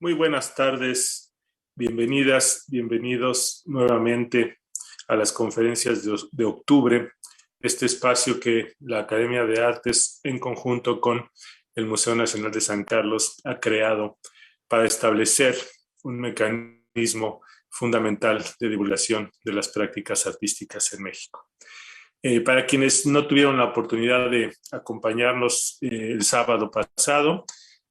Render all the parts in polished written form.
Muy buenas tardes, bienvenidas, bienvenidos nuevamente a las conferencias de octubre, este espacio que la Academia de Artes en conjunto con el Museo Nacional de San Carlos ha creado para establecer un mecanismo fundamental de divulgación de las prácticas artísticas en México. Para quienes no tuvieron la oportunidad de acompañarnos el sábado pasado,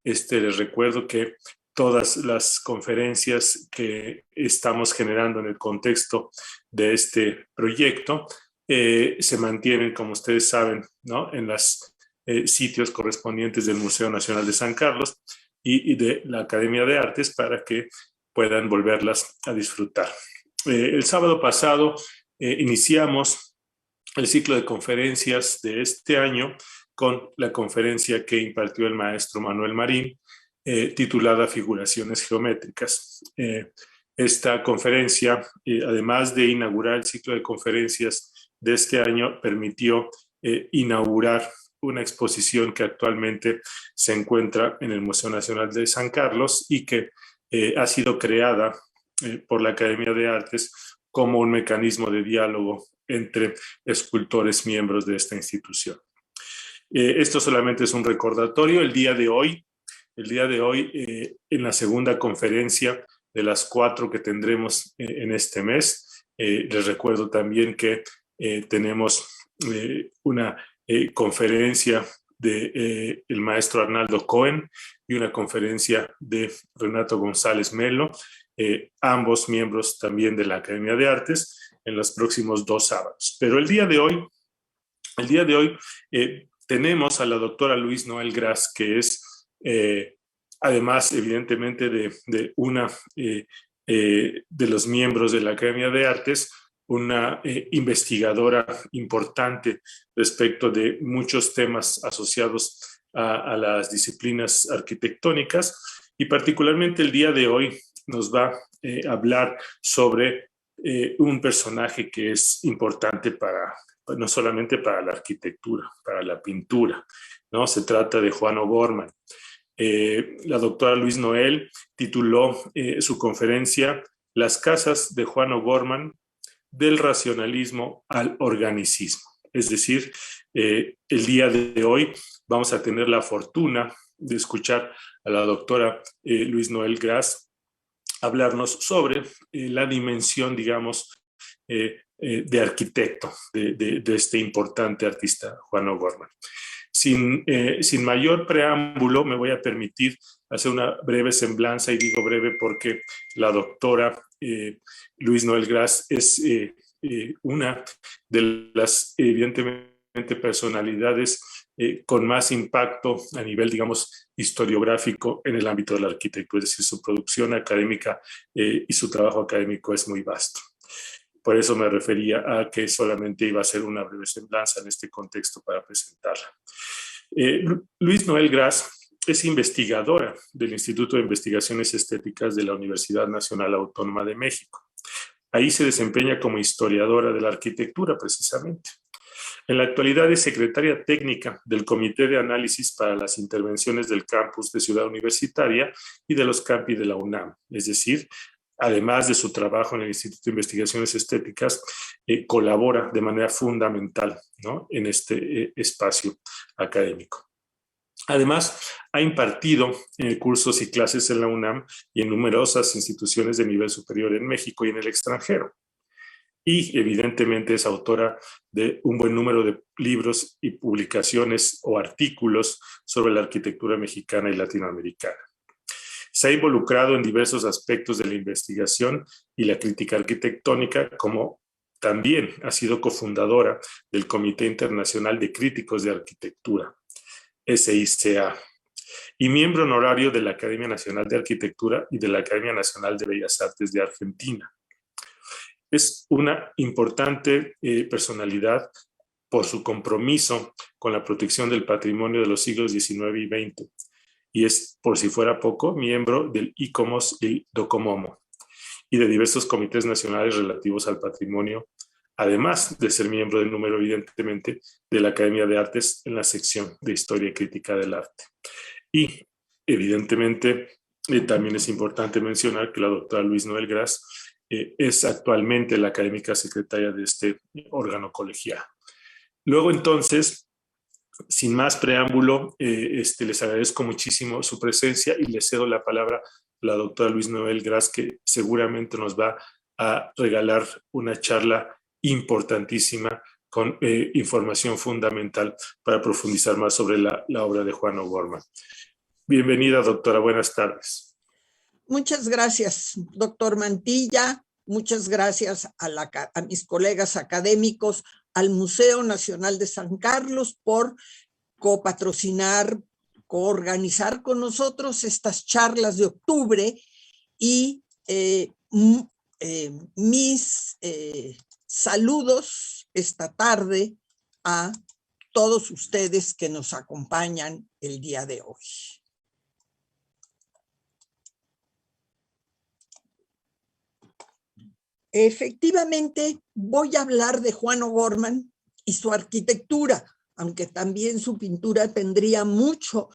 les recuerdo que todas las conferencias que estamos generando en el contexto de este proyecto se mantienen, como ustedes saben, ¿no?, en los sitios correspondientes del Museo Nacional de San Carlos y de la Academia de Artes para que puedan volverlas a disfrutar. El sábado pasado iniciamos el ciclo de conferencias de este año con la conferencia que impartió el maestro Manuel Marín, titulada Figuraciones Geométricas. Esta conferencia, además de inaugurar el ciclo de conferencias de este año, permitió inaugurar una exposición que actualmente se encuentra en el Museo Nacional de San Carlos y que ha sido creada por la Academia de Artes como un mecanismo de diálogo entre escultores miembros de esta institución. Esto solamente es un recordatorio. El día de hoy, en la segunda conferencia de las 4 que tendremos en este mes, les recuerdo también que tenemos una conferencia de el maestro Arnaldo Cohen y una conferencia de Renato González Melo, ambos miembros también de la Academia de Artes, en los próximos 2 sábados. Pero el día de hoy tenemos a la doctora Louise Noel Gras, que es, además, evidentemente, de una de los miembros de la Academia de Artes, una investigadora importante respecto de muchos temas asociados a las disciplinas arquitectónicas, y particularmente el día de hoy nos va a hablar sobre un personaje que es importante no solamente para la arquitectura, para la pintura, ¿no? Se trata de Juan O'Gorman. La doctora Louise Noel tituló su conferencia Las casas de Juan O'Gorman, del racionalismo al organicismo. Es decir, el día de hoy vamos a tener la fortuna de escuchar a la doctora Louise Noel Gras hablarnos sobre la dimensión, digamos, de arquitecto de este importante artista, Juan O'Gorman. Sin mayor preámbulo, me voy a permitir hacer una breve semblanza, y digo breve porque la doctora Louise Noel Gras es una de las, evidentemente, personalidades con más impacto a nivel, digamos, historiográfico en el ámbito de la arquitectura. Es decir, su producción académica y su trabajo académico es muy vasto. Por eso me refería a que solamente iba a ser una breve semblanza en este contexto para presentarla. Louise Noel Gras es investigadora del Instituto de Investigaciones Estéticas de la Universidad Nacional Autónoma de México. Ahí se desempeña como historiadora de la arquitectura, precisamente. En la actualidad es secretaria técnica del Comité de Análisis para las Intervenciones del Campus de Ciudad Universitaria y de los campi de la UNAM. Es decir, además de su trabajo en el Instituto de Investigaciones Estéticas, colabora de manera fundamental, ¿no?, en este espacio académico. Además, ha impartido cursos y clases en la UNAM y en numerosas instituciones de nivel superior en México y en el extranjero. Y evidentemente es autora de un buen número de libros y publicaciones o artículos sobre la arquitectura mexicana y latinoamericana. Se ha involucrado en diversos aspectos de la investigación y la crítica arquitectónica, como también ha sido cofundadora del Comité Internacional de Críticos de Arquitectura, SICA, y miembro honorario de la Academia Nacional de Arquitectura y de la Academia Nacional de Bellas Artes de Argentina. Es una importante personalidad por su compromiso con la protección del patrimonio de los siglos XIX y XX, y es, por si fuera poco, miembro del ICOMOS y DOCOMOMO y de diversos comités nacionales relativos al patrimonio, además de ser miembro del número, evidentemente, de la Academia de Artes en la sección de Historia y Crítica del Arte. Y, evidentemente, También es importante mencionar que la doctora Luis Noel Gras es actualmente la académica secretaria de este órgano colegiado. Luego, entonces, sin más preámbulo, les agradezco muchísimo su presencia y le cedo la palabra a la doctora Luis Noel Gras, que seguramente nos va a regalar una charla importantísima con información fundamental para profundizar más sobre la obra de Juan O'Gorman. Bienvenida, doctora. Buenas tardes. Muchas gracias, doctor Mantilla. Muchas gracias a mis colegas académicos, al Museo Nacional de San Carlos por copatrocinar, coorganizar con nosotros estas charlas de octubre y mis saludos esta tarde a todos ustedes que nos acompañan el día de hoy. Efectivamente, voy a hablar de Juan O'Gorman y su arquitectura, aunque también su pintura tendría mucho,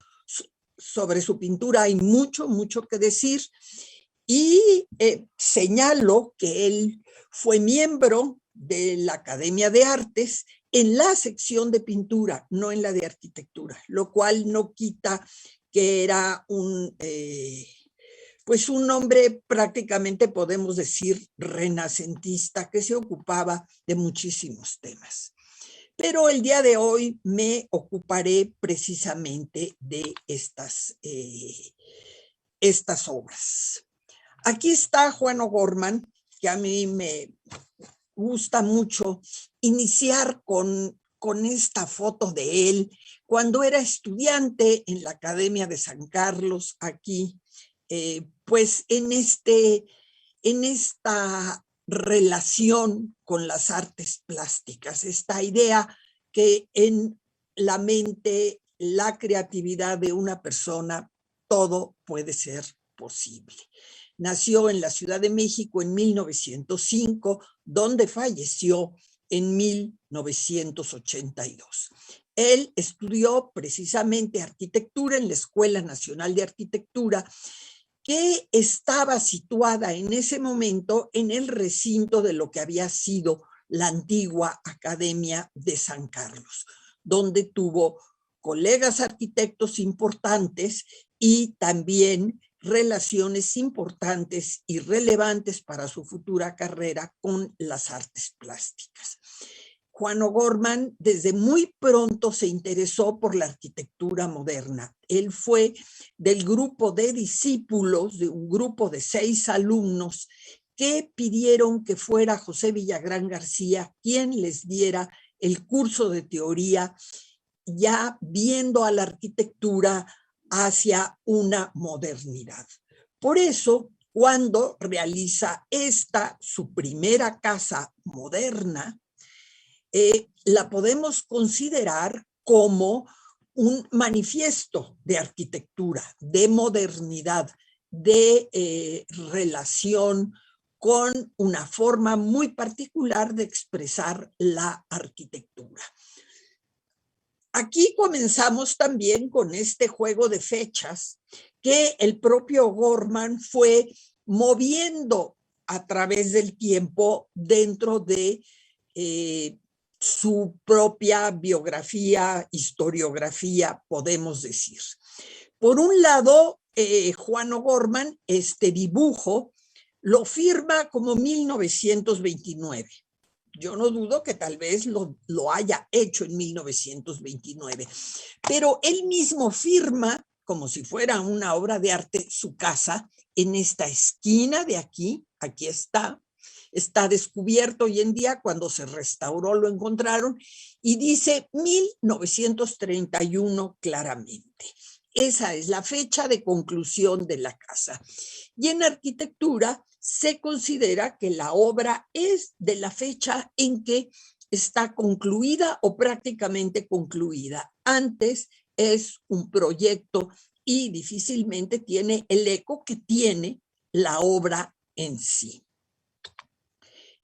sobre su pintura hay mucho que decir, y señalo que él fue miembro de la Academia de Artes en la sección de pintura, no en la de arquitectura, lo cual no quita que era pues un hombre prácticamente podemos decir renacentista que se ocupaba de muchísimos temas. Pero el día de hoy me ocuparé precisamente de estas obras. Aquí está Juan O'Gorman, que a mí me gusta mucho iniciar con esta foto de él cuando era estudiante en la Academia de San Carlos, aquí, pues en esta relación con las artes plásticas, esta idea que en la mente, la creatividad de una persona, todo puede ser posible. Nació en la Ciudad de México en 1905, donde falleció en 1982. Él estudió precisamente arquitectura en la Escuela Nacional de Arquitectura, que estaba situada en ese momento en el recinto de lo que había sido la antigua Academia de San Carlos, donde tuvo colegas arquitectos importantes y también relaciones importantes y relevantes para su futura carrera con las artes plásticas. Juan O'Gorman desde muy pronto se interesó por la arquitectura moderna. Él fue del grupo de discípulos, de un grupo de 6 alumnos que pidieron que fuera José Villagrán García quien les diera el curso de teoría, ya viendo a la arquitectura hacia una modernidad. Por eso, cuando realiza su primera casa moderna, la podemos considerar como un manifiesto de arquitectura, de modernidad, de relación con una forma muy particular de expresar la arquitectura. Aquí comenzamos también con este juego de fechas que el propio O'Gorman fue moviendo a través del tiempo dentro de su propia biografía, historiografía, podemos decir. Por un lado, Juan O'Gorman, este dibujo, lo firma como 1929. Yo no dudo que tal vez lo haya hecho en 1929, pero él mismo firma, como si fuera una obra de arte, su casa en esta esquina de aquí está descubierto hoy en día, cuando se restauró lo encontraron, y dice 1931 claramente. Esa es la fecha de conclusión de la casa. Y en arquitectura se considera que la obra es de la fecha en que está concluida o prácticamente concluida. Antes es un proyecto y difícilmente tiene el eco que tiene la obra en sí.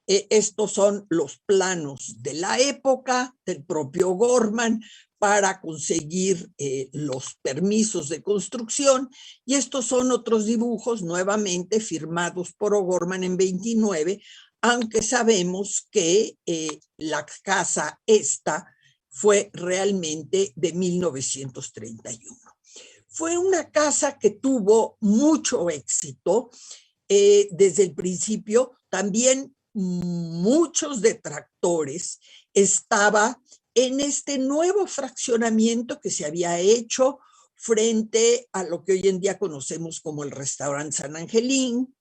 Estos son los planos de la época del propio O'Gorman, para conseguir los permisos de construcción, y estos son otros dibujos nuevamente firmados por O'Gorman en 29, aunque sabemos que la casa esta fue realmente de 1931. Fue una casa que tuvo mucho éxito desde el principio. También muchos detractores. Estaba en este nuevo fraccionamiento que se había hecho frente a lo que hoy en día conocemos como el restaurante San Angelín,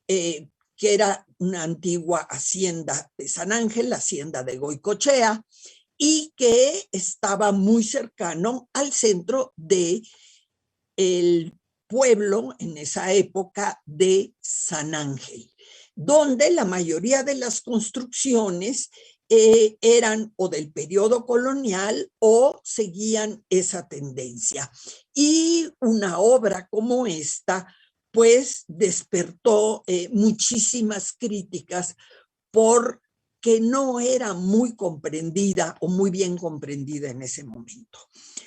que era una antigua hacienda de San Ángel, la hacienda de Goicoechea, y que estaba muy cercano al centro del pueblo en esa época de San Ángel, donde la mayoría de las construcciones eran o del periodo colonial o seguían esa tendencia. Y una obra como esta, pues despertó muchísimas críticas porque no era muy comprendida o muy bien comprendida en ese momento.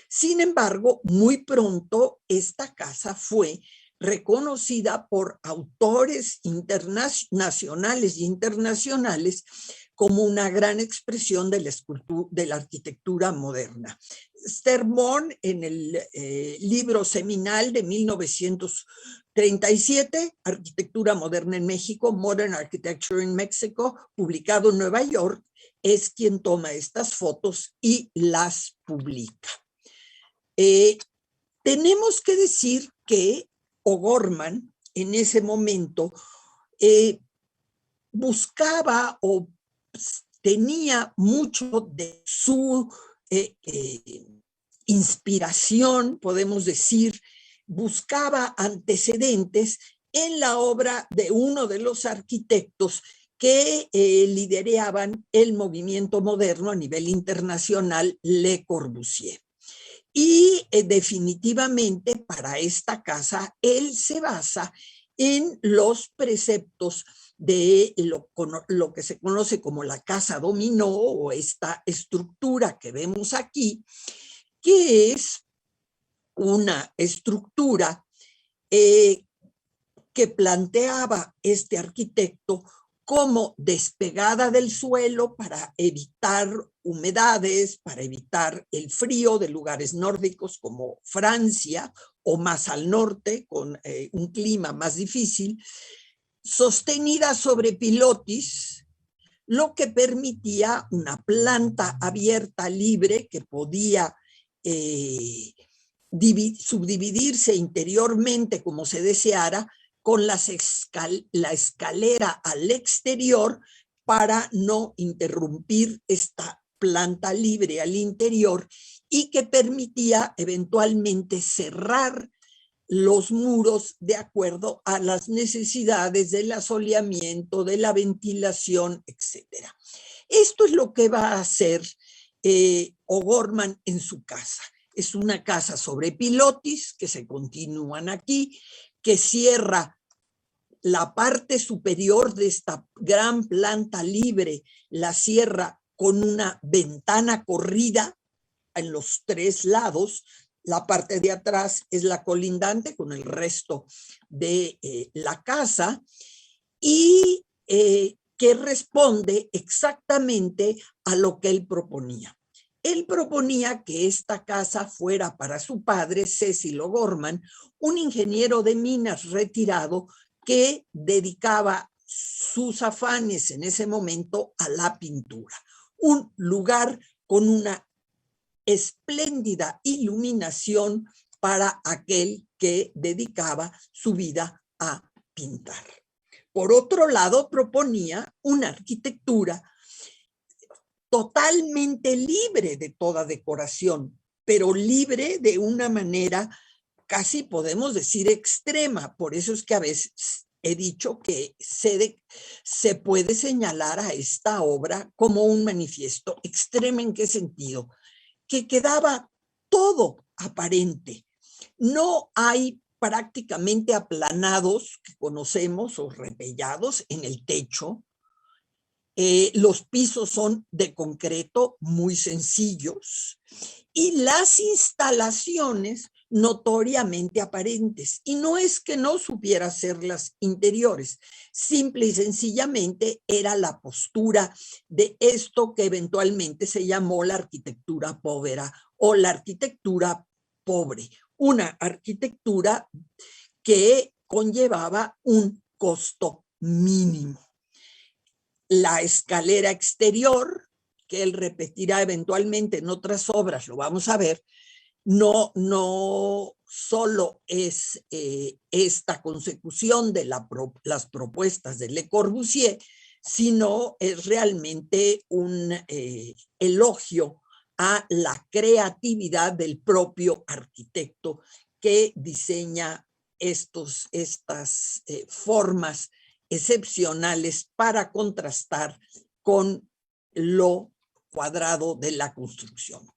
Sin embargo, muy pronto esta casa fue reconocida por autores nacionales y internacionales como una gran expresión de la arquitectura moderna. Sterborn, en el libro seminal de 1937, Arquitectura Moderna en México, Modern Architecture in Mexico, publicado en Nueva York, es quien toma estas fotos y las publica. Tenemos que decir que O'Gorman en ese momento buscaba o tenía mucho de su inspiración, podemos decir, buscaba antecedentes en la obra de uno de los arquitectos que lideraban el movimiento moderno a nivel internacional, Le Corbusier. Y definitivamente para esta casa, él se basa en los preceptos de lo que se conoce como la casa dominó, o esta estructura que vemos aquí, que es una estructura que planteaba este arquitecto como despegada del suelo para evitar humedades, para evitar el frío de lugares nórdicos como Francia o más al norte, con un clima más difícil, sostenida sobre pilotis, lo que permitía una planta abierta libre que podía subdividirse interiormente como se deseara, con la escalera al exterior para no interrumpir esta planta libre al interior, y que permitía eventualmente cerrar los muros de acuerdo a las necesidades del asoleamiento, de la ventilación, etc. Esto es lo que va a hacer O'Gorman en su casa. Es una casa sobre pilotis que se continúan aquí, que cierra la parte superior de esta gran planta libre, la cierra con una ventana corrida en los tres lados. La parte de atrás es la colindante con el resto de la casa, y que responde exactamente a lo que él proponía. Él proponía que esta casa fuera para su padre, Cecil O'Gorman, un ingeniero de minas retirado que dedicaba sus afanes en ese momento a la pintura. Un lugar con una espléndida iluminación para aquel que dedicaba su vida a pintar. Por otro lado, proponía una arquitectura totalmente libre de toda decoración, pero libre de una manera casi podemos decir extrema. Por eso es que a veces he dicho que se puede señalar a esta obra como un manifiesto. ¿Extrema en qué sentido? Que quedaba todo aparente. No hay prácticamente aplanados que conocemos o repellados en el techo. Los pisos son de concreto muy sencillos, y las instalaciones notoriamente aparentes. Y no es que no supiera hacer las interiores, simple y sencillamente era la postura de esto que eventualmente se llamó la arquitectura povera o la arquitectura pobre, una arquitectura que conllevaba un costo mínimo. La escalera exterior, que él repetirá eventualmente en otras obras, lo vamos a ver, no solo es esta consecución de las propuestas de Le Corbusier, sino es realmente un elogio a la creatividad del propio arquitecto que diseña estas formas excepcionales para contrastar con lo cuadrado de la construcción.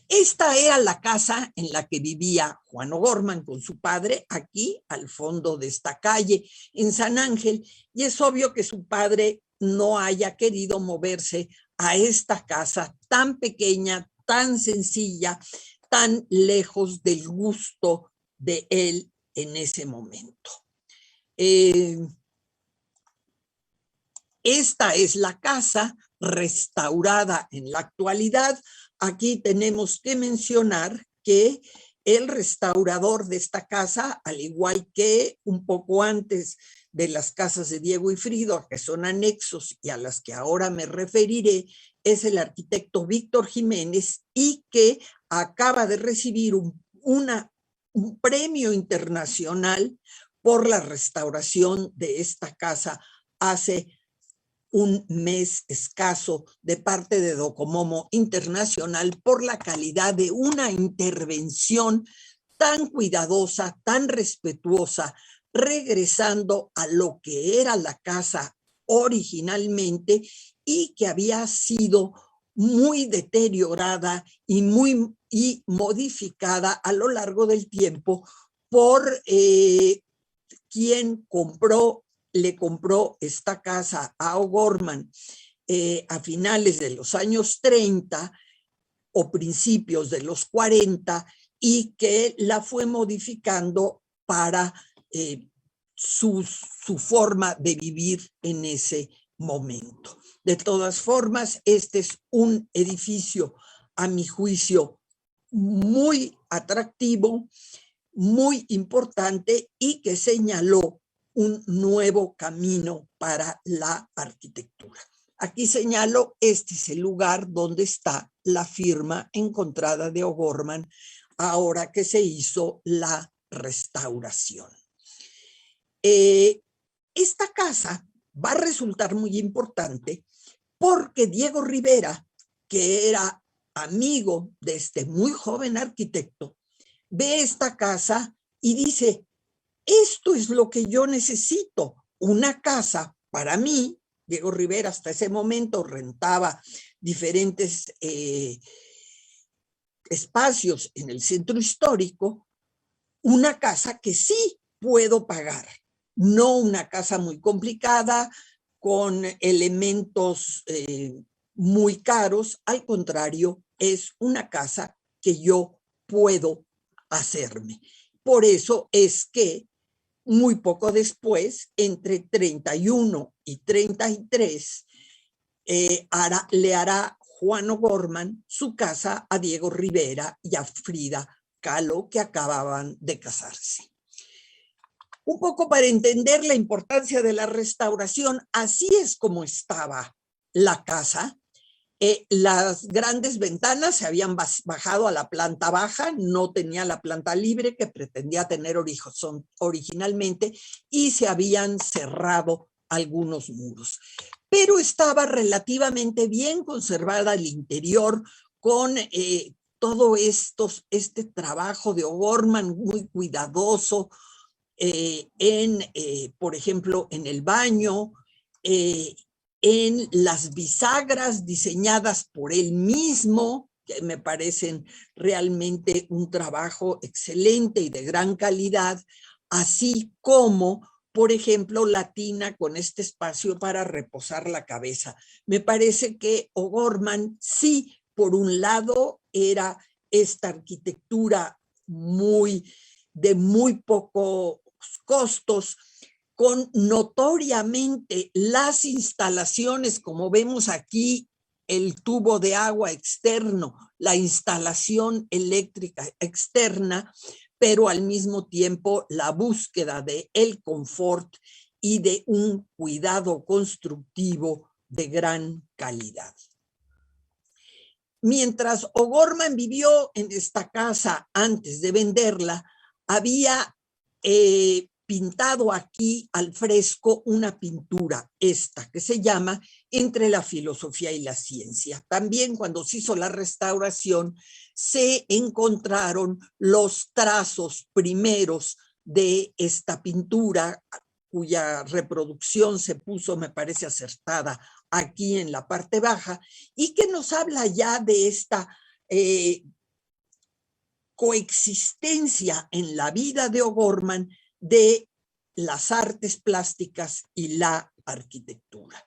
Esta era la casa en la que vivía Juan O'Gorman con su padre, aquí al fondo de esta calle en San Ángel, y es obvio que su padre no haya querido moverse a esta casa tan pequeña, tan sencilla, tan lejos del gusto de él en ese momento. Esta es la casa restaurada en la actualidad. Aquí tenemos que mencionar que el restaurador de esta casa, al igual que un poco antes de las casas de Diego y Frido, que son anexos y a las que ahora me referiré, es el arquitecto Víctor Jiménez, y que acaba de recibir un premio internacional por la restauración de esta casa hace un mes escaso, de parte de Docomomo Internacional, por la calidad de una intervención tan cuidadosa, tan respetuosa, regresando a lo que era la casa originalmente y que había sido muy deteriorada y muy modificada a lo largo del tiempo por quien le compró esta casa a O'Gorman a finales de los años 30 o principios de los 40, y que la fue modificando para su forma de vivir en ese momento. De todas formas, este es un edificio, a mi juicio, muy atractivo, muy importante, y que señaló un nuevo camino para la arquitectura. Aquí señalo, este es el lugar donde está la firma encontrada de O'Gorman ahora que se hizo la restauración. Esta casa va a resultar muy importante porque Diego Rivera, que era amigo de este muy joven arquitecto, ve esta casa y dice: esto es lo que yo necesito, una casa para mí. Diego Rivera hasta ese momento rentaba diferentes espacios en el centro histórico, una casa que sí puedo pagar, no una casa muy complicada, con elementos muy caros, al contrario, es una casa que yo puedo hacerme. Por eso es que muy poco después, entre 31 y 33, le hará Juan O'Gorman su casa a Diego Rivera y a Frida Kahlo, que acababan de casarse. Un poco para entender la importancia de la restauración, así es como estaba la casa. Las grandes ventanas se habían bajado a la planta baja, no tenía la planta libre que pretendía tener originalmente, y se habían cerrado algunos muros. Pero estaba relativamente bien conservada el interior, con todo este trabajo de O'Gorman muy cuidadoso, por ejemplo, en el baño, en las bisagras diseñadas por él mismo, que me parecen realmente un trabajo excelente y de gran calidad, así como, por ejemplo, la tina con este espacio para reposar la cabeza. Me parece que O'Gorman sí, por un lado, era esta arquitectura de muy pocos costos, con notoriamente las instalaciones, como vemos aquí, el tubo de agua externo, la instalación eléctrica externa, pero al mismo tiempo la búsqueda de el confort y de un cuidado constructivo de gran calidad. Mientras O'Gorman vivió en esta casa antes de venderla, había pintado aquí al fresco una pintura, esta que se llama Entre la filosofía y la ciencia. También cuando se hizo la restauración se encontraron los trazos primeros de esta pintura, cuya reproducción se puso, me parece acertada, aquí en la parte baja, y que nos habla ya de esta coexistencia en la vida de O'Gorman de las artes plásticas y la arquitectura.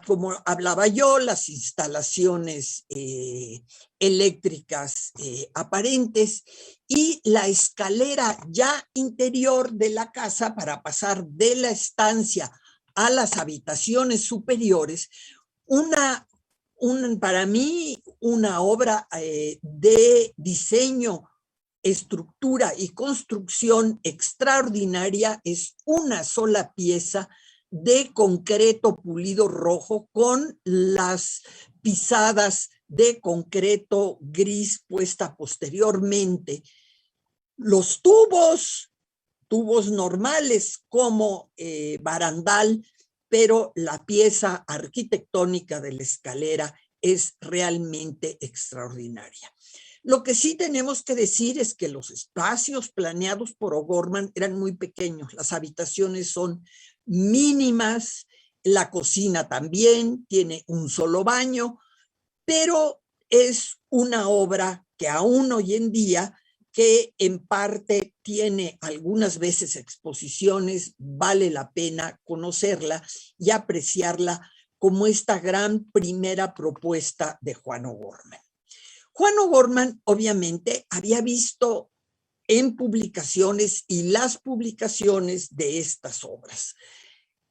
Como hablaba yo, las instalaciones eléctricas aparentes y la escalera ya interior de la casa para pasar de la estancia a las habitaciones superiores, para mí una obra de diseño, estructura y construcción extraordinaria. Es una sola pieza de concreto pulido rojo con las pisadas de concreto gris puesta posteriormente. Los tubos normales como barandal, pero la pieza arquitectónica de la escalera es realmente extraordinaria. Lo que sí tenemos que decir es que los espacios planeados por O'Gorman eran muy pequeños, las habitaciones son mínimas, la cocina también tiene un solo baño, pero es una obra que aún hoy en día, que en parte tiene algunas veces exposiciones, vale la pena conocerla y apreciarla como esta gran primera propuesta de Juan O'Gorman. Juan O'Gorman obviamente había visto en publicaciones y las publicaciones de estas obras.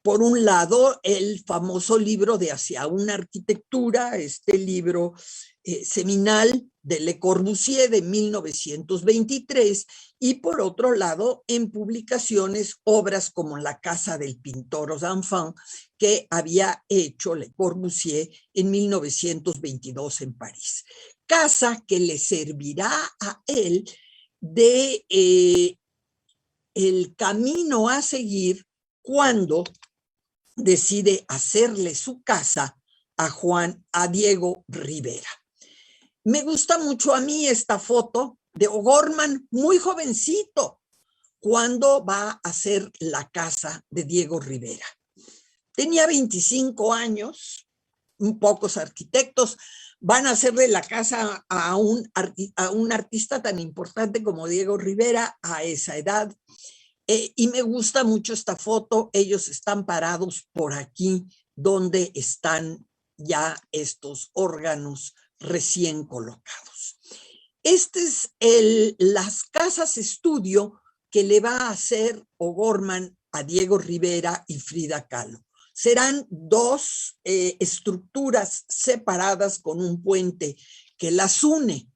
Por un lado, el famoso libro de Hacia una arquitectura, este libro seminal de Le Corbusier de 1923, y por otro lado, en publicaciones, obras como La casa del pintor aux enfants, que había hecho Le Corbusier en 1922 en París. Casa que le servirá a él de el camino a seguir cuando decide hacerle su casa a Diego Rivera. Me gusta mucho a mí esta foto de O'Gorman muy jovencito cuando va a hacer la casa de Diego Rivera. Tenía 25 años, pocos arquitectos van a hacerle la casa a un artista tan importante como Diego Rivera a esa edad. Y me gusta mucho esta foto. Ellos están parados por aquí, donde están ya estos órganos recién colocados. Este es las casas estudio que le va a hacer O'Gorman a Diego Rivera y Frida Kahlo. Serán dos estructuras separadas con un puente que las une.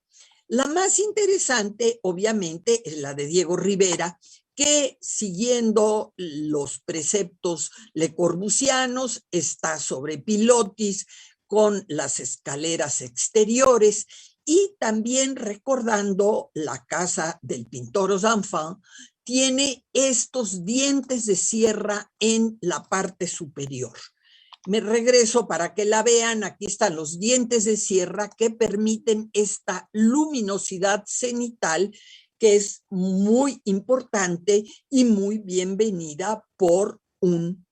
La más interesante, obviamente, es la de Diego Rivera, que siguiendo los preceptos Le Corbusianos está sobre pilotis con las escaleras exteriores y también recordando la casa del pintor aux enfants, tiene estos dientes de sierra en la parte superior. Me regreso para que la vean. Aquí están los dientes de sierra que permiten esta luminosidad cenital que es muy importante y muy bienvenida por un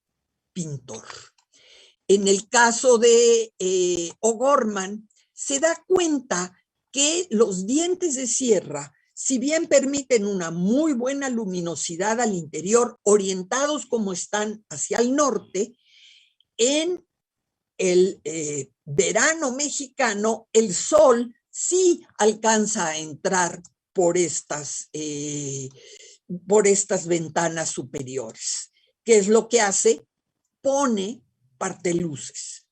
pintor. En el caso de O'Gorman, se da cuenta que los dientes de sierra, si bien permiten una muy buena luminosidad al interior, orientados como están hacia el norte, en el verano mexicano, el sol sí alcanza a entrar por estas ventanas superiores. ¿Qué es lo que hace? Pone parteluces.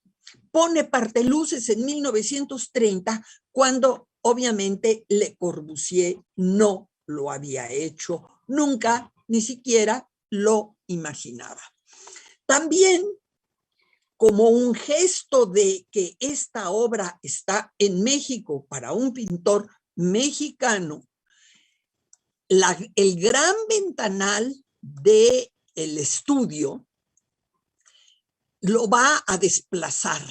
Pone parteluces en 1930, cuando obviamente Le Corbusier no lo había hecho nunca, ni siquiera lo imaginaba. También, como un gesto de que esta obra está en México para un pintor mexicano, el gran ventanal del estudio lo va a desplazar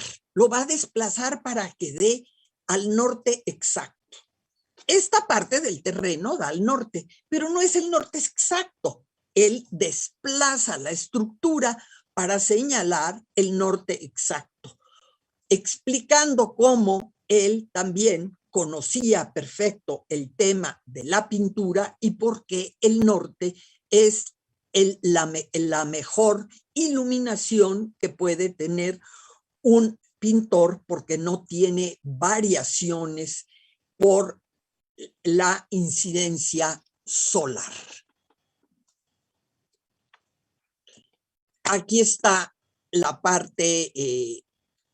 para que dé al norte exacto. Esta parte del terreno da al norte, pero no es el norte exacto. Él desplaza la estructura para señalar el norte exacto, explicando cómo él también conocía perfecto el tema de la pintura y por qué el norte es la mejor iluminación que puede tener un pintor, porque no tiene variaciones por la incidencia solar. Aquí está la parte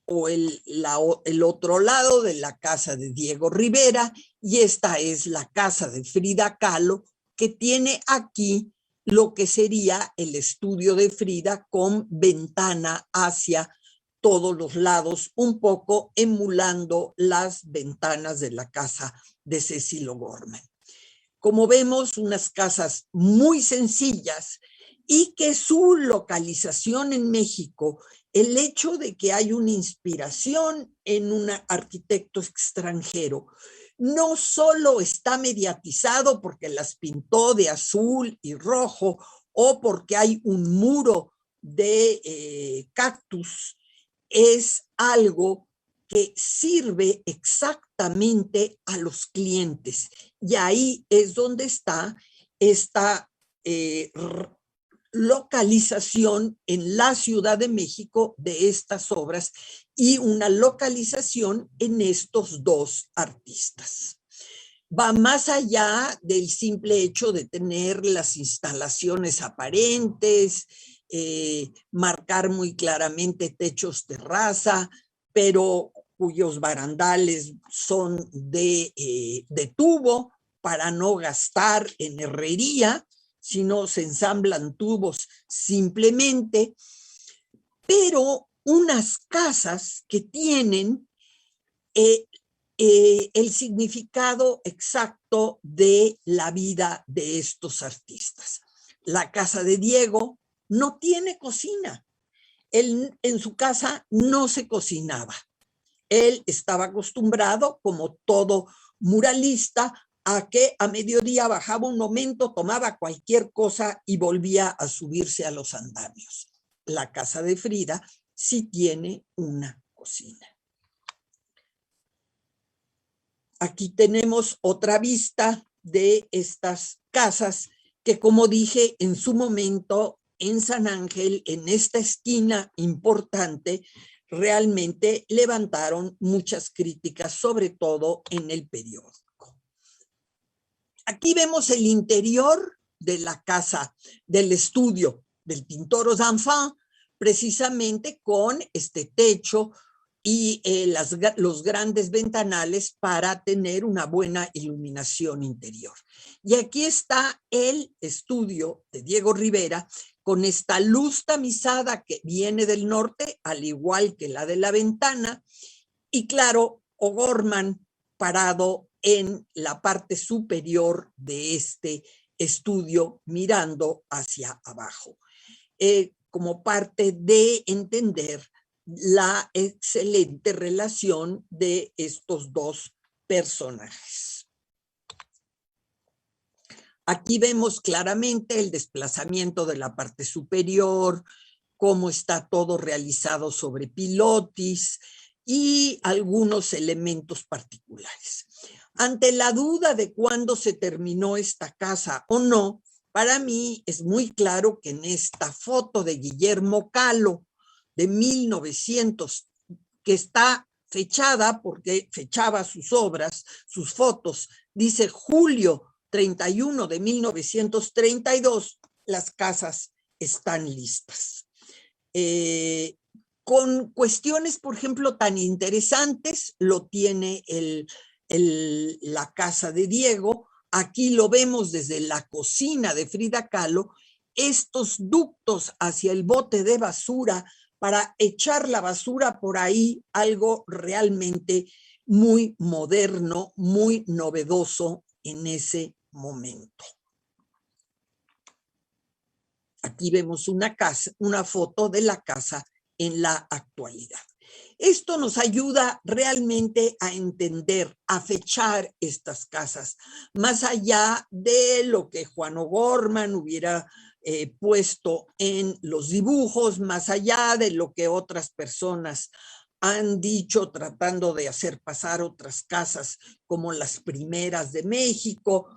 o el otro lado de la casa de Diego Rivera, y esta es la casa de Frida Kahlo, que tiene aquí lo que sería el estudio de Frida con ventana hacia todos los lados, un poco emulando las ventanas de la casa de Cecil O'Gorman. Como vemos, unas casas muy sencillas, y que su localización en México, el hecho de que hay una inspiración en un arquitecto extranjero, no solo está mediatizado porque las pintó de azul y rojo o porque hay un muro de cactus, es algo que sirve exactamente a los clientes. Y ahí es donde está esta localización en la Ciudad de México de estas obras, y una localización en estos dos artistas. Va más allá del simple hecho de tener las instalaciones aparentes, marcar muy claramente techos terraza, pero cuyos barandales son de tubo para no gastar en herrería, sino se ensamblan tubos simplemente, pero unas casas que tienen el significado exacto de la vida de estos artistas. La casa de Diego no tiene cocina. Él, en su casa no se cocinaba. Él estaba acostumbrado, como todo muralista, a que a mediodía bajaba un momento, tomaba cualquier cosa y volvía a subirse a los andamios. La casa de Frida sí tiene una cocina. Aquí tenemos otra vista de estas casas que, como dije en su momento, en San Ángel, en esta esquina importante, realmente levantaron muchas críticas, sobre todo en el periódico. Aquí vemos el interior de la casa, del estudio del pintor aux enfants, precisamente con este techo y los grandes ventanales para tener una buena iluminación interior. Y aquí está el estudio de Diego Rivera, con esta luz tamizada que viene del norte, al igual que la de la ventana, y claro, O'Gorman parado en la parte superior de este estudio, mirando hacia abajo, como parte de entender la excelente relación de estos dos personajes. Aquí vemos claramente el desplazamiento de la parte superior, cómo está todo realizado sobre pilotis y algunos elementos particulares. Ante la duda de cuándo se terminó esta casa o no, para mí es muy claro que en esta foto de Guillermo Kahlo de 1900 que está fechada, porque fechaba sus obras, sus fotos, dice julio 31 de 1932, las casas están listas. Con cuestiones, por ejemplo, tan interesantes, lo tiene la casa de Diego. Aquí lo vemos desde la cocina de Frida Kahlo, estos ductos hacia el bote de basura para echar la basura por ahí, algo realmente muy moderno, muy novedoso en ese momento. Aquí vemos una foto de la casa en la actualidad. Esto nos ayuda realmente a entender, a fechar estas casas, más allá de lo que Juan O'Gorman hubiera puesto en los dibujos, más allá de lo que otras personas han dicho tratando de hacer pasar otras casas como las primeras de México.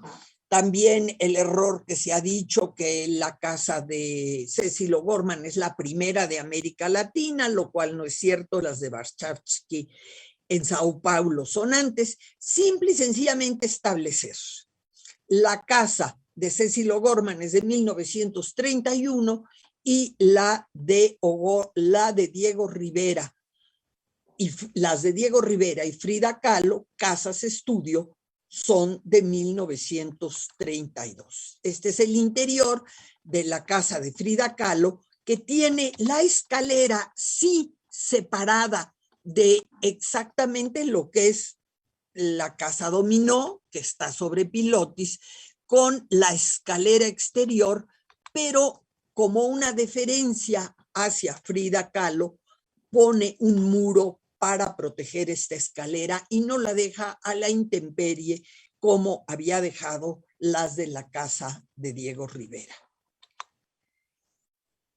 También el error que se ha dicho que la casa de Cecil O'Gorman es la primera de América Latina, lo cual no es cierto, las de Warszawski en Sao Paulo son antes. Simple y sencillamente establecer la casa de Cecil O'Gorman es de 1931 y la de Diego Rivera y las de Diego Rivera y Frida Kahlo, casas estudio, son de 1932. Este es el interior de la casa de Frida Kahlo, que tiene la escalera sí separada de exactamente lo que es la casa dominó, que está sobre pilotis, con la escalera exterior, pero como una deferencia hacia Frida Kahlo, pone un muro para proteger esta escalera y no la deja a la intemperie como había dejado las de la casa de Diego Rivera.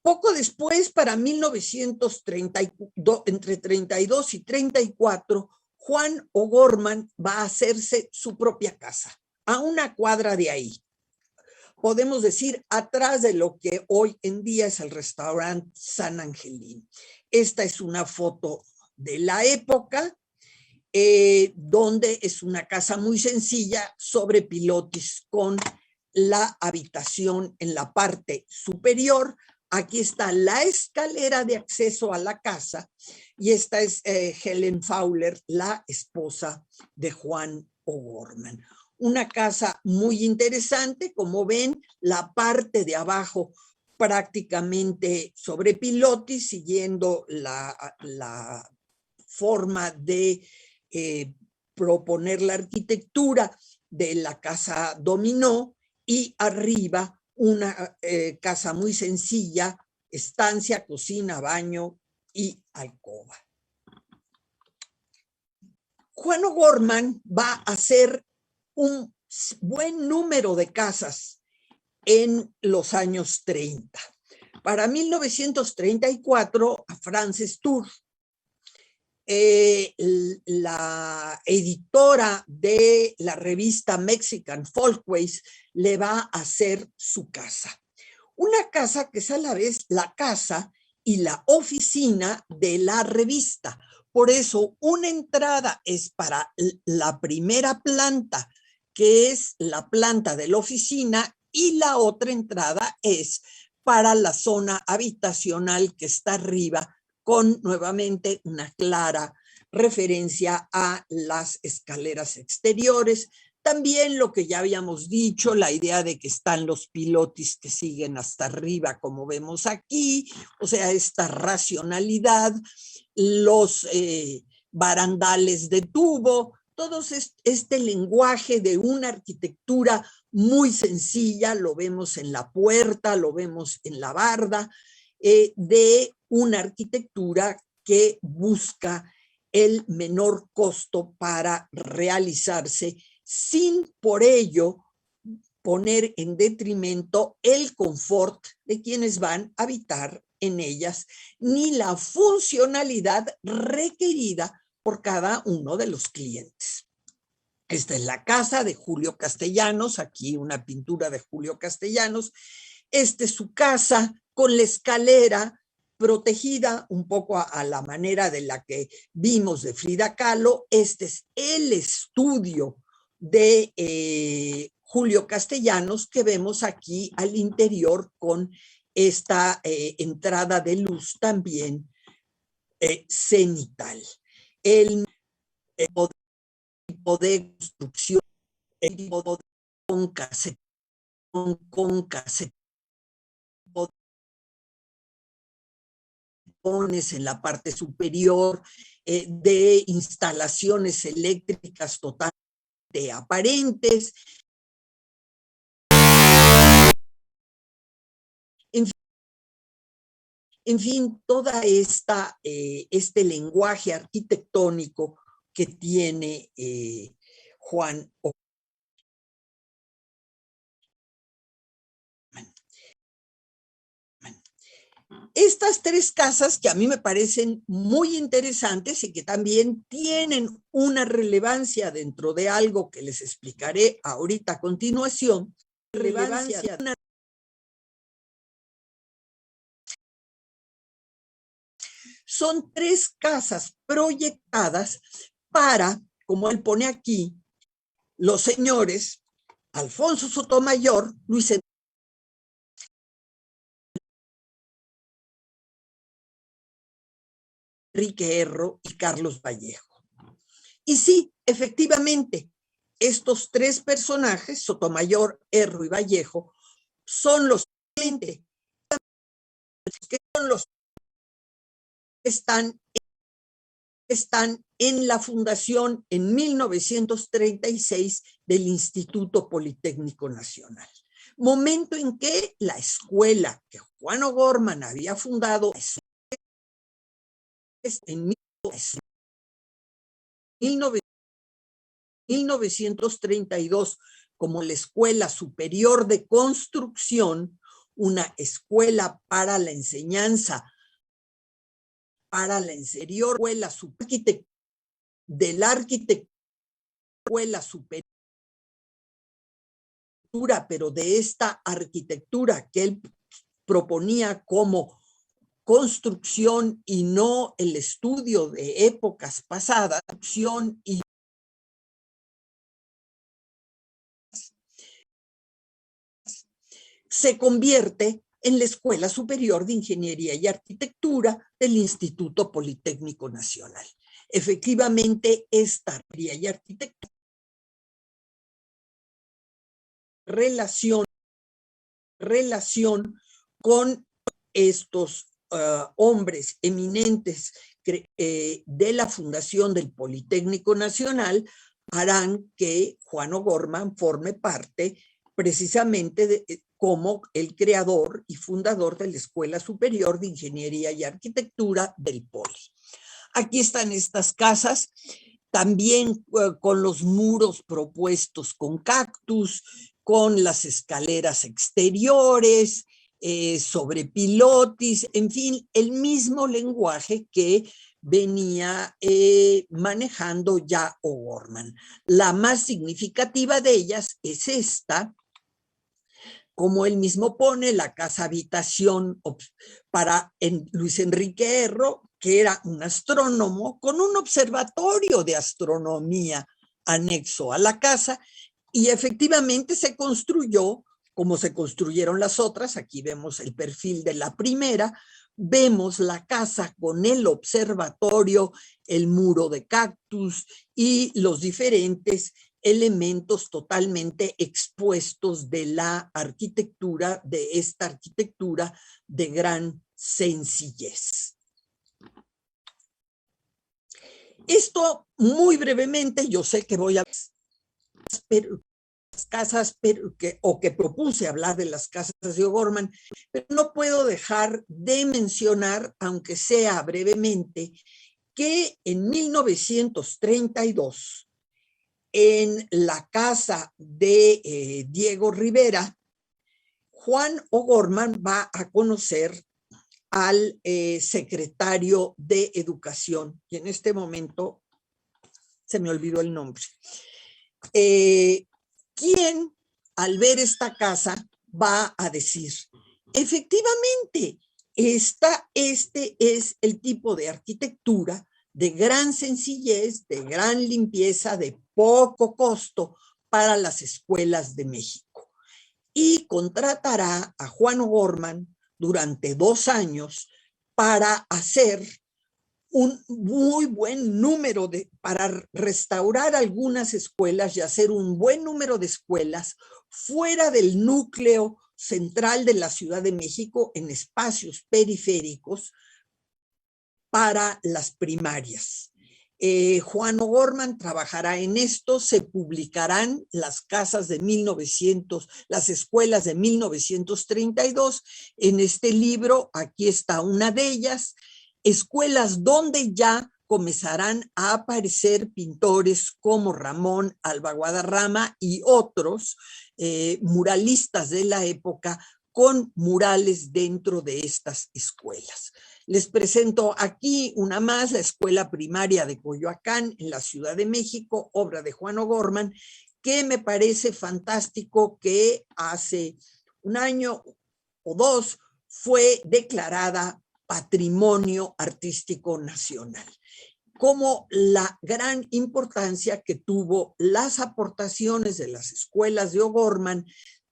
Poco después, para 1932, entre 32 y 34, Juan O'Gorman va a hacerse su propia casa, a una cuadra de ahí. Podemos decir, atrás de lo que hoy en día es el restaurante San Angelín. Esta es una foto de la época, donde es una casa muy sencilla sobre pilotis con la habitación en la parte superior. Aquí está la escalera de acceso a la casa y esta es Helen Fowler, la esposa de Juan O'Gorman. Una casa muy interesante, como ven, la parte de abajo prácticamente sobre pilotis, siguiendo la forma de proponer la arquitectura de la casa dominó, y arriba una casa muy sencilla, estancia, cocina, baño y alcoba. Juan O'Gorman va a hacer un buen número de casas en los años 30. Para 1934, a Frances Tour, la editora de la revista Mexican Folkways, le va a hacer su casa. Una casa que es a la vez la casa y la oficina de la revista. Por eso, una entrada es para la primera planta, que es la planta de la oficina, y la otra entrada es para la zona habitacional que está arriba, con nuevamente una clara referencia a las escaleras exteriores. También lo que ya habíamos dicho, la idea de que están los pilotis que siguen hasta arriba, como vemos aquí, o sea, esta racionalidad, los barandales de tubo, todo este lenguaje de una arquitectura muy sencilla, lo vemos en la puerta, lo vemos en la barda, de una arquitectura que busca el menor costo para realizarse, sin por ello poner en detrimento el confort de quienes van a habitar en ellas, ni la funcionalidad requerida por cada uno de los clientes. Esta es la casa de Julio Castellanos, aquí una pintura de Julio Castellanos. Esta es su casa con la escalera protegida un poco a la manera de la que vimos de Frida Kahlo. Este es el estudio de Julio Castellanos que vemos aquí al interior con esta entrada de luz también cenital. El tipo de construcción, el tipo de concas, en la parte superior, de instalaciones eléctricas totalmente aparentes. En fin, toda este lenguaje arquitectónico que tiene Juan O'Gorman. Estas tres casas que a mí me parecen muy interesantes y que también tienen una relevancia dentro de algo que les explicaré ahorita a continuación. Son tres casas proyectadas para, como él pone aquí, los señores Alfonso Sotomayor, Luis Enrique Erro y Carlos Vallejo. Y sí, efectivamente, estos tres personajes, Sotomayor, Erro y Vallejo, son los que están en la fundación en 1936 del Instituto Politécnico Nacional. Momento en que la escuela que Juan O'Gorman había fundado en 1932 como la Escuela Superior de Construcción, una escuela para la enseñanza, escuela superior de la arquitectura, escuela superior, pero de esta arquitectura que él proponía como construcción y no el estudio de épocas pasadas, construcción y se convierte en la Escuela Superior de Ingeniería y Arquitectura del Instituto Politécnico Nacional. Efectivamente, esta ingeniería y arquitectura relación con estos hombres eminentes de la fundación del Politécnico Nacional harán que Juan O'Gorman forme parte precisamente como el creador y fundador de la Escuela Superior de Ingeniería y Arquitectura del Poli. Aquí están estas casas, también con los muros propuestos con cactus, con las escaleras exteriores, sobre pilotis, en fin, el mismo lenguaje que venía manejando ya O'Gorman. La más significativa de ellas es esta, como él mismo pone, la casa habitación para Luis Enrique Erro, que era un astrónomo con un observatorio de astronomía anexo a la casa, y efectivamente se construyó como se construyeron las otras. Aquí vemos el perfil de la primera, vemos la casa con el observatorio, el muro de cactus y los diferentes elementos totalmente expuestos de la arquitectura, de esta arquitectura de gran sencillez. Esto muy brevemente, yo sé que voy a casas, que propuse hablar de las casas de O'Gorman, pero no puedo dejar de mencionar, aunque sea brevemente, que en 1932, en la casa de Diego Rivera, Juan O'Gorman va a conocer al secretario de Educación, y en este momento se me olvidó el nombre, quien al ver esta casa va a decir, efectivamente, Este es el tipo de arquitectura de gran sencillez, de gran limpieza, de poco costo para las escuelas de México. Y contratará a Juan O'Gorman durante 2 años para hacer un muy buen número para restaurar algunas escuelas y hacer un buen número de escuelas fuera del núcleo central de la Ciudad de México, en espacios periféricos para las primarias. Juan O'Gorman trabajará en esto, se publicarán las casas de 1900, las escuelas de 1932. En este libro, aquí está una de ellas, escuelas donde ya comenzarán a aparecer pintores como Ramón Alba Guadarrama y otros muralistas de la época con murales dentro de estas escuelas. Les presento aquí una más, la Escuela Primaria de Coyoacán, en la Ciudad de México, obra de Juan O'Gorman, que me parece fantástico que hace 1 año o 2 fue declarada Patrimonio Artístico Nacional, como la gran importancia que tuvo las aportaciones de las escuelas de O'Gorman,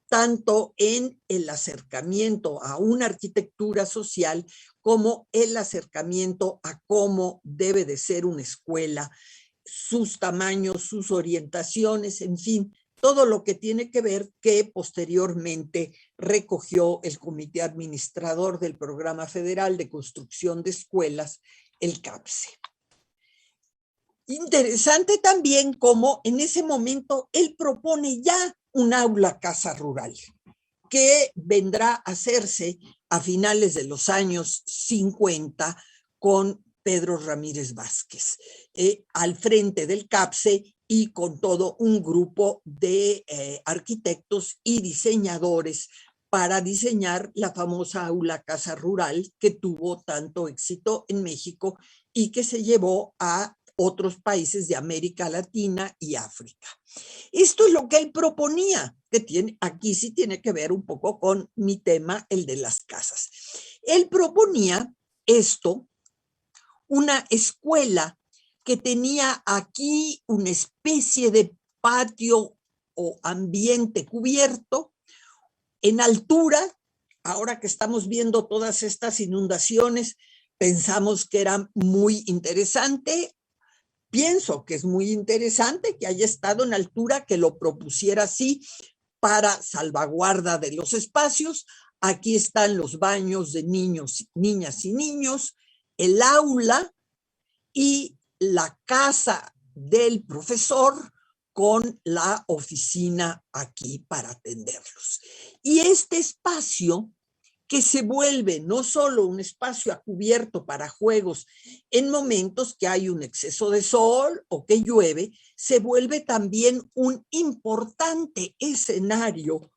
tanto en el acercamiento a una arquitectura social como el acercamiento a cómo debe de ser una escuela, sus tamaños, sus orientaciones, en fin, todo lo que tiene que ver que posteriormente recogió el Comité Administrador del Programa Federal de Construcción de Escuelas, el CAPSE. Interesante también cómo en ese momento él propone ya un aula casa rural que vendrá a hacerse a finales de los años 50 con Pedro Ramírez Vázquez, al frente del CAPSE y con todo un grupo de arquitectos y diseñadores para diseñar la famosa aula casa rural que tuvo tanto éxito en México y que se llevó a otros países de América Latina y África. Esto es lo que él proponía, que aquí sí tiene que ver un poco con mi tema, el de las casas. Él proponía esto, una escuela que tenía aquí una especie de patio o ambiente cubierto en altura. Ahora que estamos viendo todas estas inundaciones, pensamos que era muy interesante. Pienso que es muy interesante que haya estado en altura, que lo propusiera así para salvaguarda de los espacios. Aquí están los baños de niños, niñas y niños, el aula y la casa del profesor con la oficina aquí para atenderlos. Y este espacio que se vuelve no solo un espacio a cubierto para juegos en momentos que hay un exceso de sol o que llueve, se vuelve también un importante escenario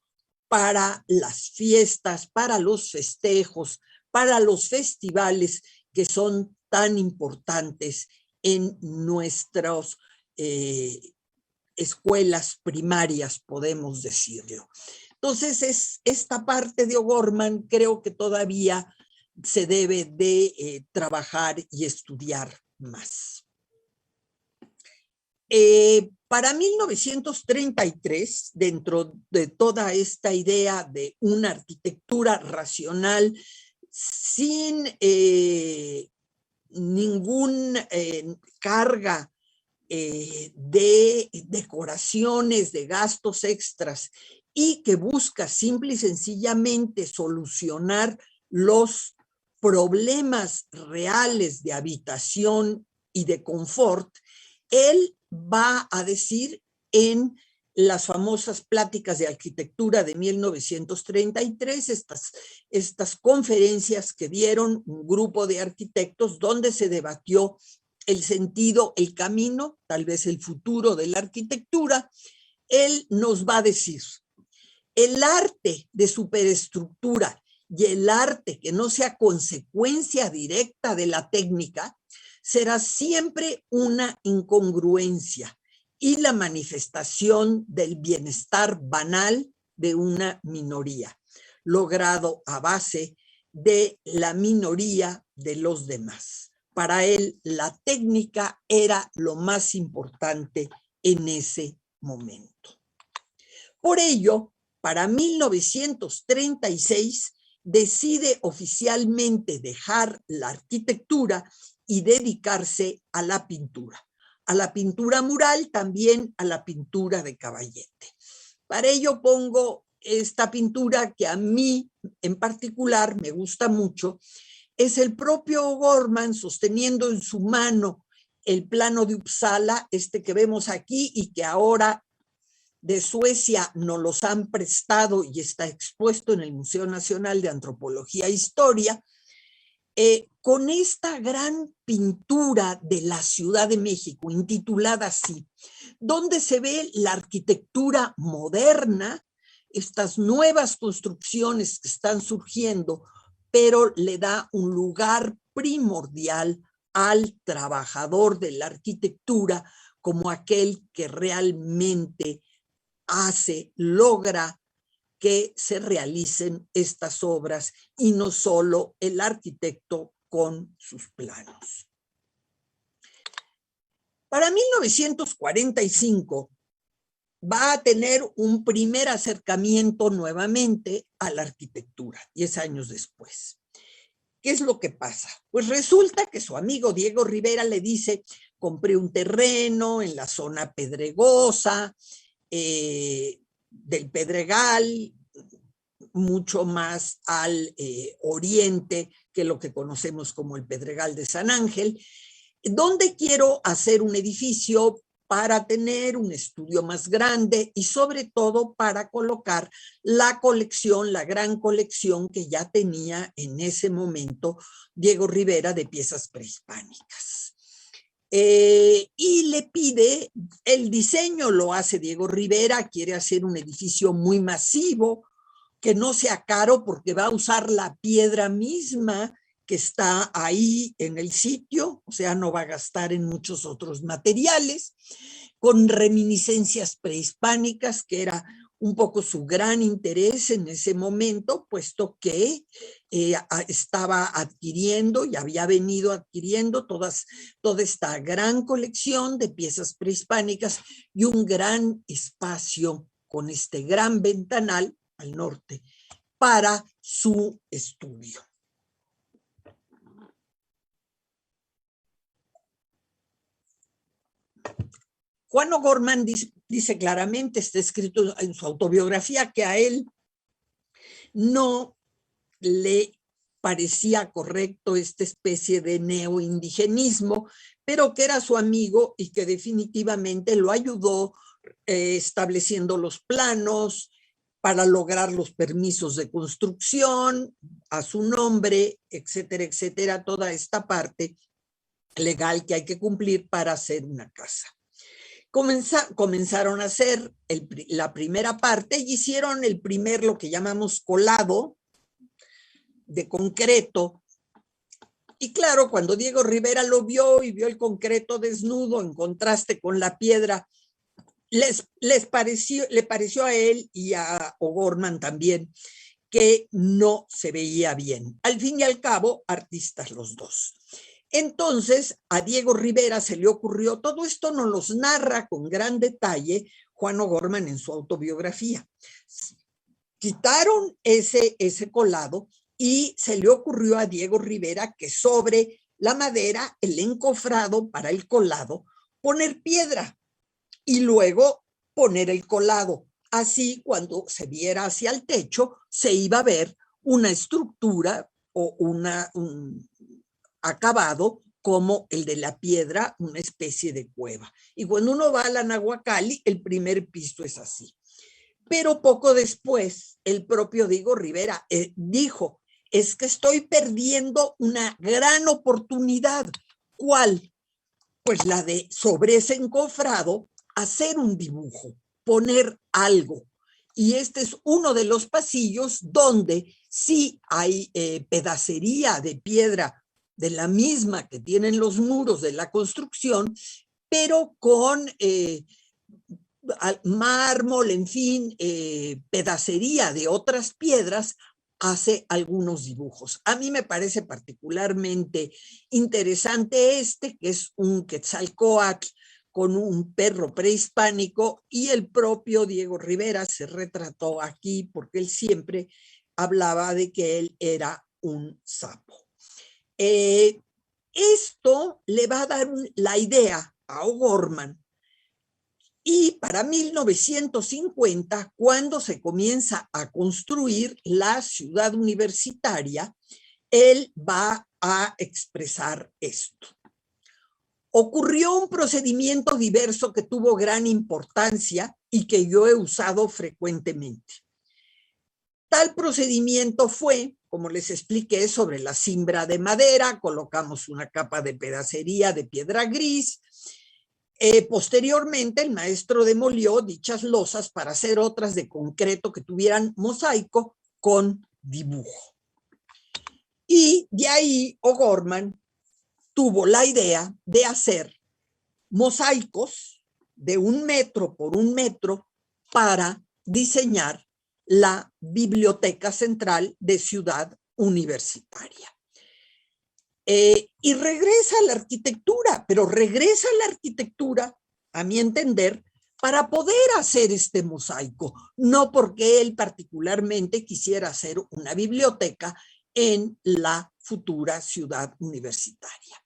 para las fiestas, para los festejos, para los festivales que son tan importantes en nuestras escuelas primarias, podemos decirlo. Entonces, esta parte de O'Gorman creo que todavía se debe de trabajar y estudiar más. Para 1933, dentro de toda esta idea de una arquitectura racional sin ninguna carga de decoraciones, de gastos extras, y que busca simple y sencillamente solucionar los problemas reales de habitación y de confort, él va a decir en las famosas pláticas de arquitectura de 1933, estas conferencias que dieron un grupo de arquitectos donde se debatió el sentido, el camino, tal vez el futuro de la arquitectura. Él nos va a decir: el arte de superestructura y el arte que no sea consecuencia directa de la técnica será siempre una incongruencia y la manifestación del bienestar banal de una minoría, logrado a base de la minoría de los demás. Para él, la técnica era lo más importante en ese momento. Por ello, para 1936, decide oficialmente dejar la arquitectura y dedicarse a la pintura mural, también a la pintura de caballete. Para ello pongo esta pintura que a mí en particular me gusta mucho. Es el propio O'Gorman sosteniendo en su mano el plano de Uppsala, este que vemos aquí y que ahora de Suecia nos los han prestado y está expuesto en el Museo Nacional de Antropología e Historia, con esta gran pintura de la Ciudad de México, intitulada así, donde se ve la arquitectura moderna, estas nuevas construcciones que están surgiendo, pero le da un lugar primordial al trabajador de la arquitectura como aquel que realmente logra que se realicen estas obras y no solo el arquitecto con sus planos. Para 1945 va a tener un primer acercamiento nuevamente a la arquitectura, 10 años después. ¿Qué es lo que pasa? Pues resulta que su amigo Diego Rivera le dice: compré un terreno en la zona pedregosa, del Pedregal, mucho más al oriente que lo que conocemos como el Pedregal de San Ángel, donde quiero hacer un edificio para tener un estudio más grande y sobre todo para colocar la colección, la gran colección que ya tenía en ese momento Diego Rivera de piezas prehispánicas. Y le pide, el diseño lo hace Diego Rivera, quiere hacer un edificio muy masivo, que no sea caro porque va a usar la piedra misma que está ahí en el sitio, o sea, no va a gastar en muchos otros materiales, con reminiscencias prehispánicas, que era un poco su gran interés en ese momento, puesto que estaba adquiriendo y había venido adquiriendo toda esta gran colección de piezas prehispánicas y un gran espacio con este gran ventanal al norte para su estudio. Juan O'Gorman dice claramente, está escrito en su autobiografía, que a él no le parecía correcto esta especie de neoindigenismo, pero que era su amigo y que definitivamente lo ayudó estableciendo los planos para lograr los permisos de construcción a su nombre, etcétera, etcétera, toda esta parte legal que hay que cumplir para hacer una casa. Comenzaron a hacer la primera parte y hicieron el primer, lo que llamamos colado de concreto. Y claro, cuando Diego Rivera lo vio y vio el concreto desnudo en contraste con la piedra, le pareció a él y a O'Gorman también que no se veía bien. Al fin y al cabo, artistas los dos. Entonces, a Diego Rivera se le ocurrió, todo esto nos los narra con gran detalle Juan O'Gorman en su autobiografía. Quitaron ese colado y se le ocurrió a Diego Rivera que sobre la madera, el encofrado para el colado, poner piedra y luego poner el colado. Así, cuando se viera hacia el techo, se iba a ver una estructura o un acabado como el de la piedra, una especie de cueva. Y cuando uno va a la Nahuacalli, el primer piso es así. Pero poco después, el propio Diego Rivera dijo, es que estoy perdiendo una gran oportunidad. ¿Cuál? Pues la de, sobre ese encofrado, hacer un dibujo, poner algo. Y este es uno de los pasillos donde sí hay pedacería de piedra de la misma que tienen los muros de la construcción, pero con mármol, en fin, pedacería de otras piedras hace algunos dibujos. A mí me parece particularmente interesante que es un Quetzalcóatl con un perro prehispánico, y el propio Diego Rivera se retrató aquí porque él siempre hablaba de que él era un sapo. Esto le va a dar la idea a O'Gorman, y para 1950, cuando se comienza a construir la ciudad universitaria, él va a expresar esto. Ocurrió un procedimiento diverso que tuvo gran importancia y que yo he usado frecuentemente. Tal procedimiento fue, como les expliqué, sobre la cimbra de madera, colocamos una capa de pedacería de piedra gris. Posteriormente, el maestro demolió dichas losas para hacer otras de concreto que tuvieran mosaico con dibujo. Y de ahí O'Gorman tuvo la idea de hacer mosaicos de 1 metro por 1 metro para diseñar la Biblioteca Central de Ciudad Universitaria. Y regresa a la arquitectura, pero regresa a la arquitectura, a mi entender, para poder hacer este mosaico, no porque él particularmente quisiera hacer una biblioteca en la futura ciudad universitaria.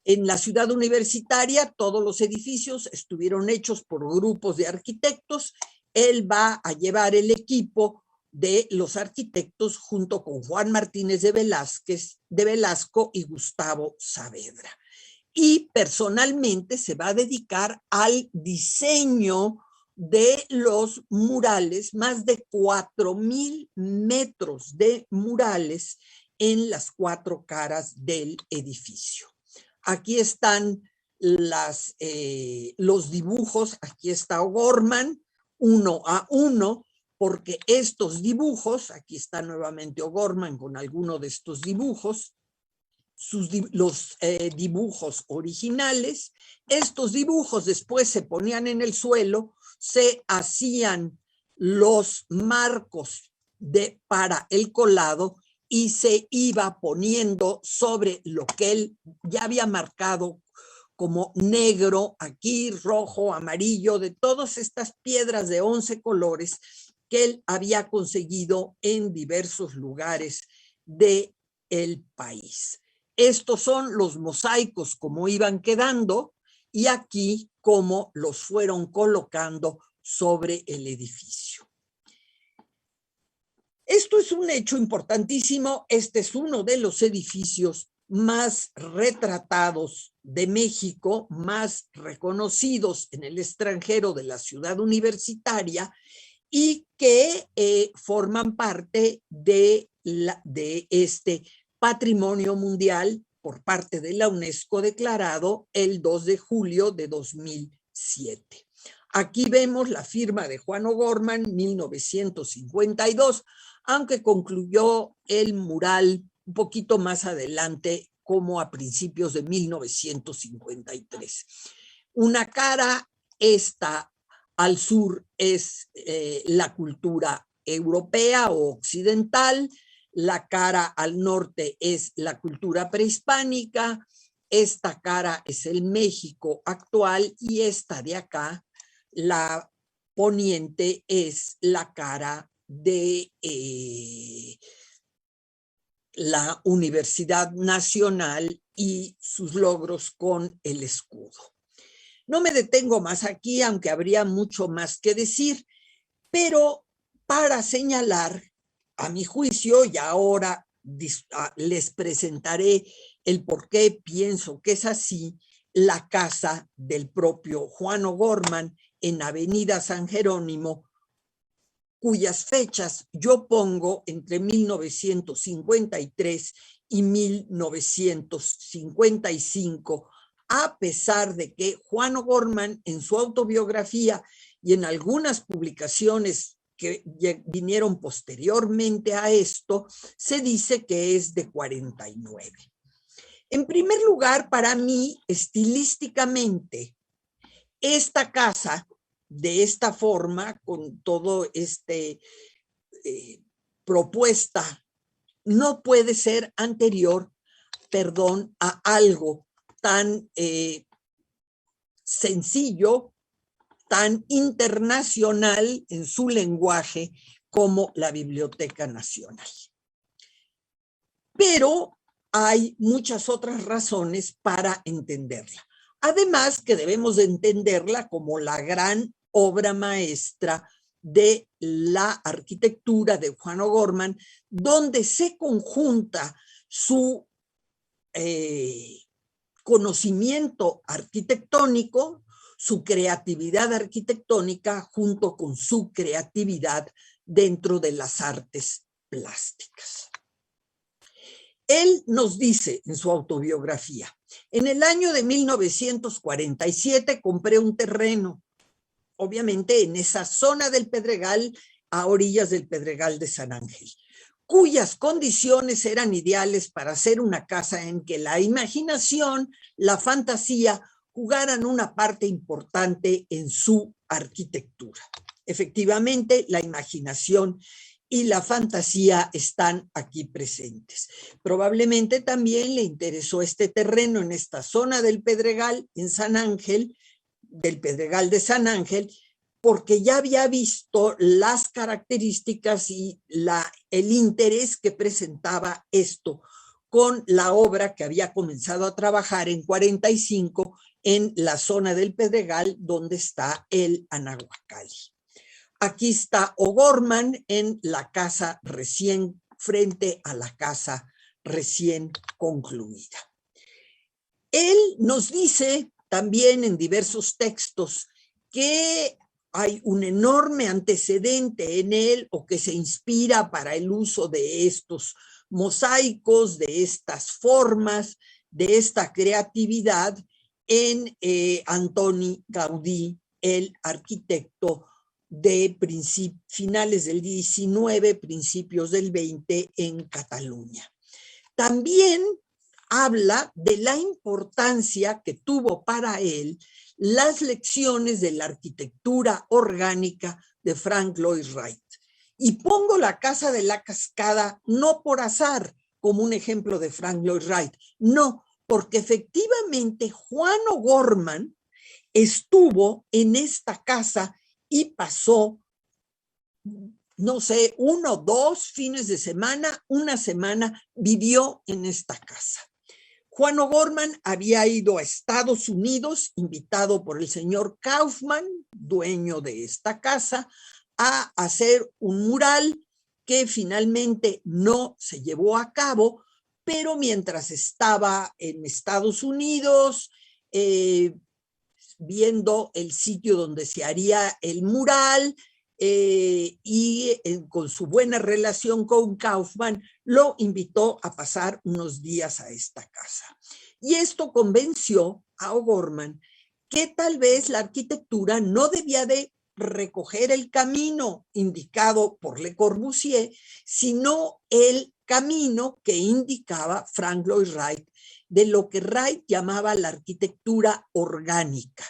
En la ciudad universitaria, todos los edificios estuvieron hechos por grupos de arquitectos. Él va a llevar el equipo de los arquitectos junto con Juan Martínez de Velasco y Gustavo Saavedra. Y personalmente se va a dedicar al diseño de los murales, más de 4,000 metros de murales en las 4 caras del edificio. Aquí están los dibujos, aquí está O'Gorman, 1 a 1, porque estos dibujos, aquí está nuevamente O'Gorman con alguno de estos dibujos, los dibujos originales. Estos dibujos después se ponían en el suelo, se hacían los marcos para el colado y se iba poniendo sobre lo que él ya había marcado como negro, aquí rojo, amarillo, de todas estas piedras de 11 colores que él había conseguido en diversos lugares del país. Estos son los mosaicos como iban quedando, y aquí cómo los fueron colocando sobre el edificio. Esto es un hecho importantísimo. Este es uno de los edificios más retratados de México, más reconocidos en el extranjero de la ciudad universitaria, y que forman parte de este patrimonio mundial por parte de la UNESCO, declarado el 2 de julio de 2007. Aquí vemos la firma de Juan O'Gorman, 1952, aunque concluyó el mural un poquito más adelante, como a principios de 1953. Una cara, esta al sur, es la cultura europea o occidental. La cara al norte es la cultura prehispánica. Esta cara es el México actual, y esta de acá, la poniente, es la cara de la Universidad Nacional y sus logros con el escudo. No me detengo más aquí, aunque habría mucho más que decir, pero para señalar, a mi juicio, y ahora les presentaré el por qué pienso que es así, la casa del propio Juan O'Gorman en Avenida San Jerónimo, cuyas fechas yo pongo entre 1953 y 1955, a pesar de que Juan O'Gorman, en su autobiografía y en algunas publicaciones que vinieron posteriormente a esto, se dice que es de 49. En primer lugar, para mí, estilísticamente, esta casa, de esta forma, con todo este propuesta no puede ser anterior, a algo tan sencillo, tan internacional en su lenguaje como la Biblioteca Nacional. Pero hay muchas otras razones para entenderla. Además que debemos de entenderla como la gran obra maestra de la arquitectura de Juan O'Gorman, donde se conjunta su conocimiento arquitectónico, su creatividad arquitectónica junto con su creatividad dentro de las artes plásticas. Él nos dice en su autobiografía: en el año de 1947 compré un terreno, obviamente en esa zona del Pedregal, a orillas del Pedregal de San Ángel, cuyas condiciones eran ideales para hacer una casa en que la imaginación, la fantasía, jugaran una parte importante en su arquitectura. Efectivamente, la imaginación y la fantasía están aquí presentes. Probablemente también le interesó este terreno en esta zona del Pedregal, en San Ángel, del Pedregal de San Ángel, porque ya había visto las características y el interés que presentaba esto con la obra que había comenzado a trabajar en 45 en la zona del Pedregal donde está el Anahuacalli. Aquí está O'Gorman en la casa recién, frente a la casa recién concluida. Él nos dice también en diversos textos que hay un enorme antecedente en él o que se inspira para el uso de estos mosaicos, de estas formas, de esta creatividad en Antoni Gaudí, el arquitecto de finales del 19, principios del 20 en Cataluña. También habla de la importancia que tuvo para él las lecciones de la arquitectura orgánica de Frank Lloyd Wright. Y pongo la Casa de la Cascada no por azar como un ejemplo de Frank Lloyd Wright, no, porque efectivamente Juan O'Gorman estuvo en esta casa y pasó, no sé, 1 o 2 fines de semana, una semana, vivió en esta casa. Juan O'Gorman había ido a Estados Unidos, invitado por el señor Kaufman, dueño de esta casa, a hacer un mural que finalmente no se llevó a cabo, pero mientras estaba en Estados Unidos, viendo el sitio donde se haría el mural, con su buena relación con Kaufman, lo invitó a pasar unos días a esta casa. Y esto convenció a O'Gorman que tal vez la arquitectura no debía de recoger el camino indicado por Le Corbusier, sino el camino que indicaba Frank Lloyd Wright, de lo que Wright llamaba la arquitectura orgánica.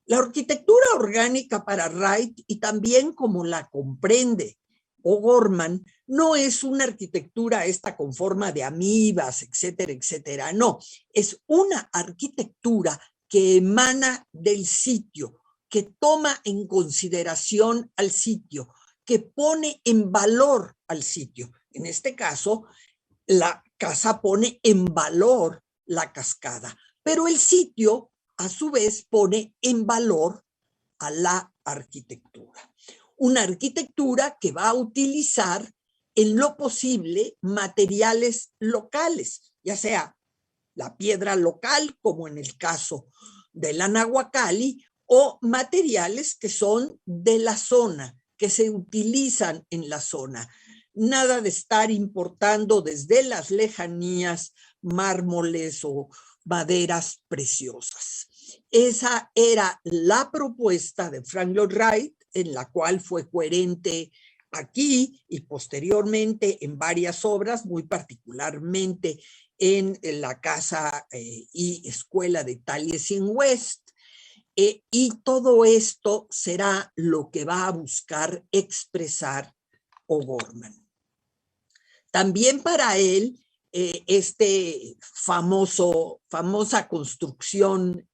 La arquitectura orgánica para Wright, y también como la comprende O'Gorman, no es una arquitectura esta con forma de amibas, etcétera, etcétera. No, es una arquitectura que emana del sitio, que toma en consideración al sitio, que pone en valor al sitio. En este caso, la casa pone en valor la cascada, pero el sitio a su vez pone en valor a la arquitectura. Una arquitectura que va a utilizar en lo posible materiales locales, ya sea la piedra local, como en el caso del Anahuacalli, o materiales que son de la zona, que se utilizan en la zona. Nada de estar importando desde las lejanías mármoles o maderas preciosas. Esa era la propuesta de Frank Lloyd Wright, en la cual fue coherente aquí y posteriormente en varias obras, muy particularmente en la casa y escuela de Taliesin West. Y todo esto será lo que va a buscar expresar O'Gorman. También para él, famosa construcción,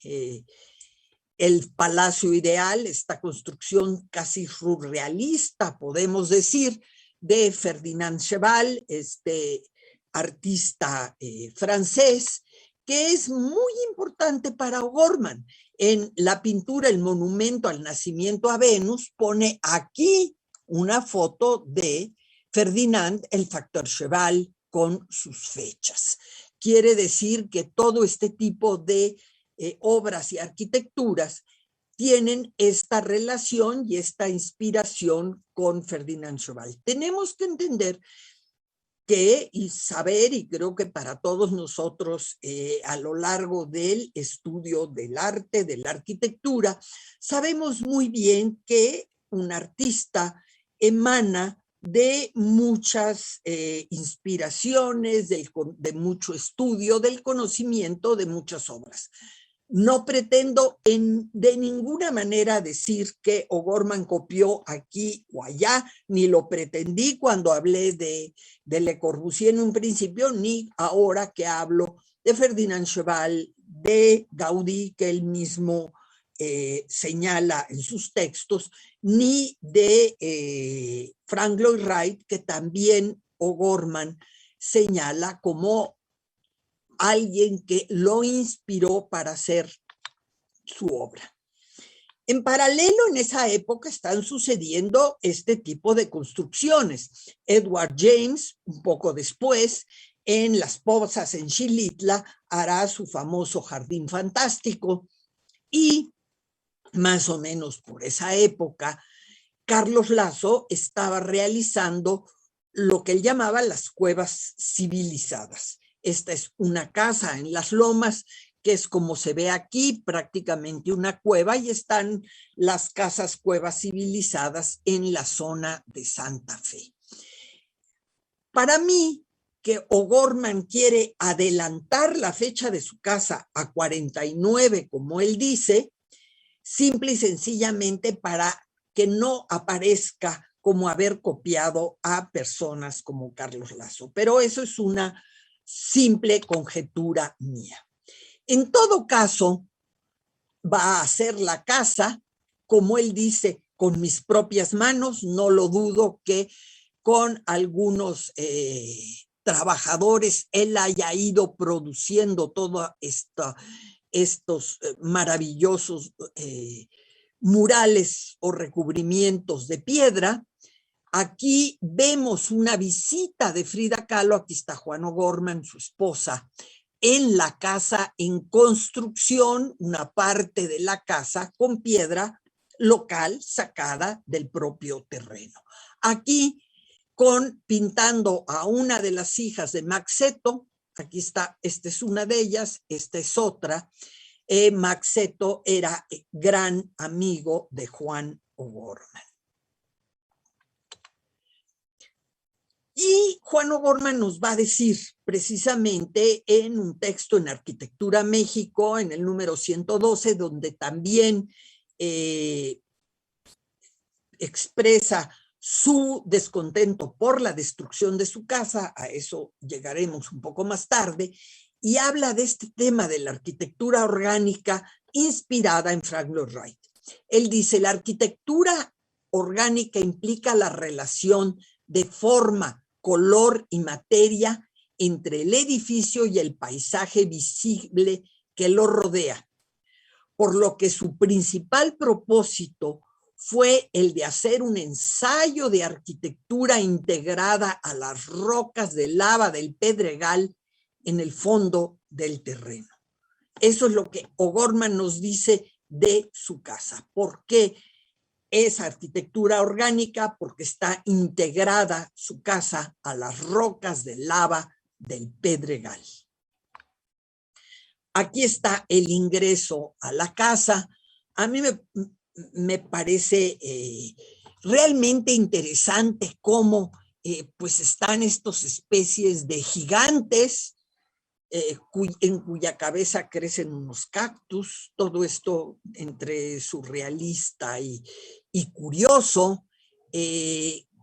el Palacio Ideal, esta construcción casi surrealista, podemos decir, de Ferdinand Cheval, este artista francés, que es muy importante para O'Gorman. En la pintura El monumento al nacimiento a Venus pone aquí una foto de Ferdinand, el factor Cheval, con sus fechas. Quiere decir que todo este tipo de obras y arquitecturas tienen esta relación y esta inspiración con Ferdinand Cheval. Tenemos que entender que y saber, y creo que para todos nosotros a lo largo del estudio del arte, de la arquitectura, sabemos muy bien que un artista emana de muchas inspiraciones, de mucho estudio, del conocimiento de muchas obras. No pretendo de ninguna manera decir que O'Gorman copió aquí o allá, ni lo pretendí cuando hablé de Le Corbusier en un principio, ni ahora que hablo de Ferdinand Cheval, de Gaudí, que él mismo señala en sus textos, ni de Frank Lloyd Wright, que también O'Gorman señala como alguien que lo inspiró para hacer su obra. En paralelo, en esa época están sucediendo este tipo de construcciones. Edward James, un poco después, en Las Pozas, en Xilitla, hará su famoso Jardín Fantástico, y más o menos por esa época, Carlos Lazo estaba realizando lo que él llamaba las cuevas civilizadas. Esta es una casa en las lomas, que es como se ve aquí, prácticamente una cueva, y están las casas cuevas civilizadas en la zona de Santa Fe. Para mí, que O'Gorman quiere adelantar la fecha de su casa a 49, como él dice, simple y sencillamente para que no aparezca como haber copiado a personas como Carlos Lazo. Pero eso es una simple conjetura mía. En todo caso, va a hacer la casa, como él dice, con mis propias manos. No lo dudo que con algunos trabajadores él haya ido produciendo toda estos maravillosos murales o recubrimientos de piedra. Aquí vemos una visita de Frida Kahlo, aquí está Juan O'Gorman, su esposa, en la casa en construcción, una parte de la casa con piedra local sacada del propio terreno. Aquí pintando a una de las hijas de Max Seto, aquí está, esta es una de ellas, esta es otra. Max Seto era gran amigo de Juan O'Gorman. Y Juan O'Gorman nos va a decir precisamente en un texto en Arquitectura México, en el número 112, donde también expresa su descontento por la destrucción de su casa, a eso llegaremos un poco más tarde, y habla de este tema de la arquitectura orgánica inspirada en Frank Lloyd Wright. Él dice, la arquitectura orgánica implica la relación de forma, color y materia entre el edificio y el paisaje visible que lo rodea, por lo que su principal propósito fue el de hacer un ensayo de arquitectura integrada a las rocas de lava del Pedregal en el fondo del terreno. Eso es lo que O'Gorman nos dice de su casa. ¿Por qué es arquitectura orgánica? Porque está integrada su casa a las rocas de lava del Pedregal. Aquí está el ingreso a la casa. A mí me parece realmente interesante cómo pues están estas especies de gigantes en cuya cabeza crecen unos cactus, todo esto entre surrealista y curioso,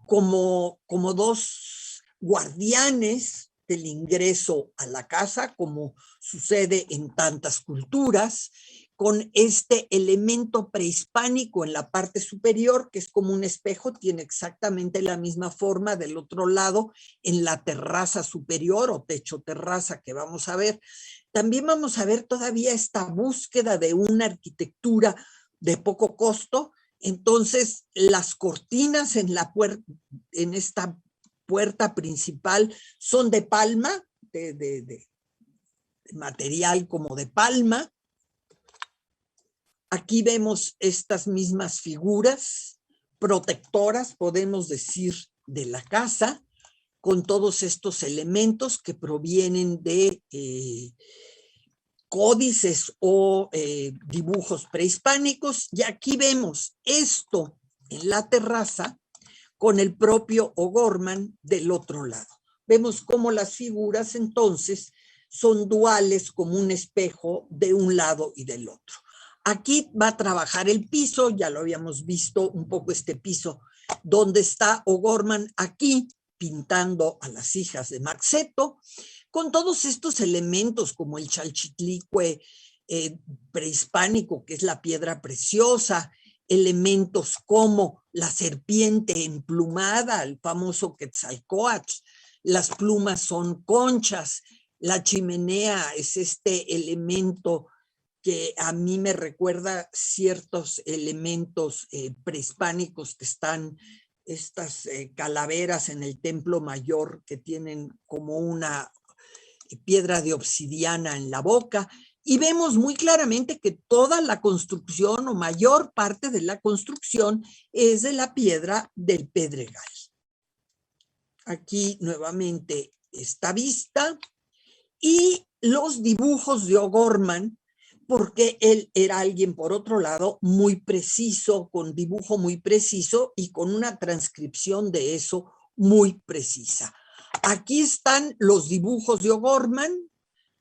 como dos guardianes del ingreso a la casa, como sucede en tantas culturas, con este elemento prehispánico en la parte superior, que es como un espejo, tiene exactamente la misma forma del otro lado en la terraza superior o techo terraza que vamos a ver. También vamos a ver todavía esta búsqueda de una arquitectura de poco costo. Entonces, las cortinas en esta puerta principal son de palma, de material como de palma. Aquí vemos estas mismas figuras protectoras, podemos decir, de la casa, con todos estos elementos que provienen de códices o dibujos prehispánicos. Y aquí vemos esto en la terraza con el propio O'Gorman del otro lado. Vemos cómo las figuras entonces son duales como un espejo de un lado y del otro. Aquí va a trabajar el piso, ya lo habíamos visto un poco este piso, donde está O'Gorman aquí pintando a las hijas de Maxeto, con todos estos elementos como el chalchitlicue prehispánico, que es la piedra preciosa, elementos como la serpiente emplumada, el famoso Quetzalcóatl, las plumas son conchas, la chimenea es este elemento que a mí me recuerda ciertos elementos prehispánicos que están, estas calaveras en el templo mayor que tienen como una piedra de obsidiana en la boca, y vemos muy claramente que toda la construcción o mayor parte de la construcción es de la piedra del Pedregal. Aquí nuevamente esta vista y los dibujos de O'Gorman, porque él era alguien, por otro lado, muy preciso, con dibujo muy preciso y con una transcripción de eso muy precisa. Aquí están los dibujos de O'Gorman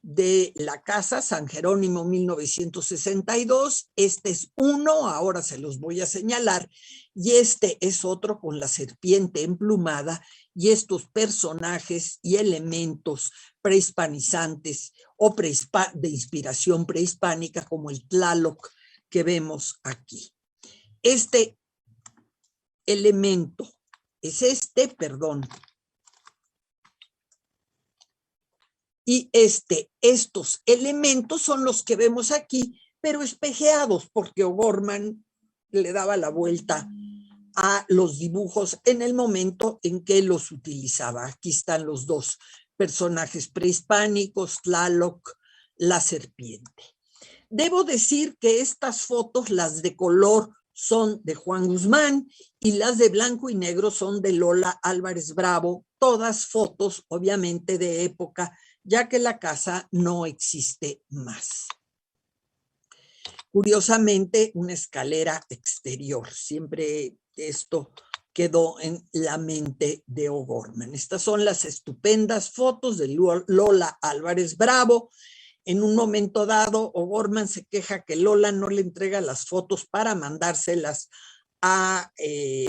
de la casa San Jerónimo 1962. Este es uno, ahora se los voy a señalar, y este es otro con la serpiente emplumada y estos personajes y elementos prehispanizantes o de inspiración prehispánica como el Tlaloc que vemos aquí. Este elemento es y estos elementos son los que vemos aquí, pero espejeados, porque O'Gorman le daba la vuelta a los dibujos en el momento en que los utilizaba. Aquí están los dos personajes prehispánicos, Tlaloc, la serpiente. Debo decir que estas fotos, las de color, son de Juan Guzmán y las de blanco y negro son de Lola Álvarez Bravo, todas fotos obviamente de época, ya que la casa no existe más. Curiosamente, una escalera exterior, siempre esto quedó en la mente de O'Gorman. Estas son las estupendas fotos de Lola Álvarez Bravo. En un momento dado, O'Gorman se queja que Lola no le entrega las fotos para mandárselas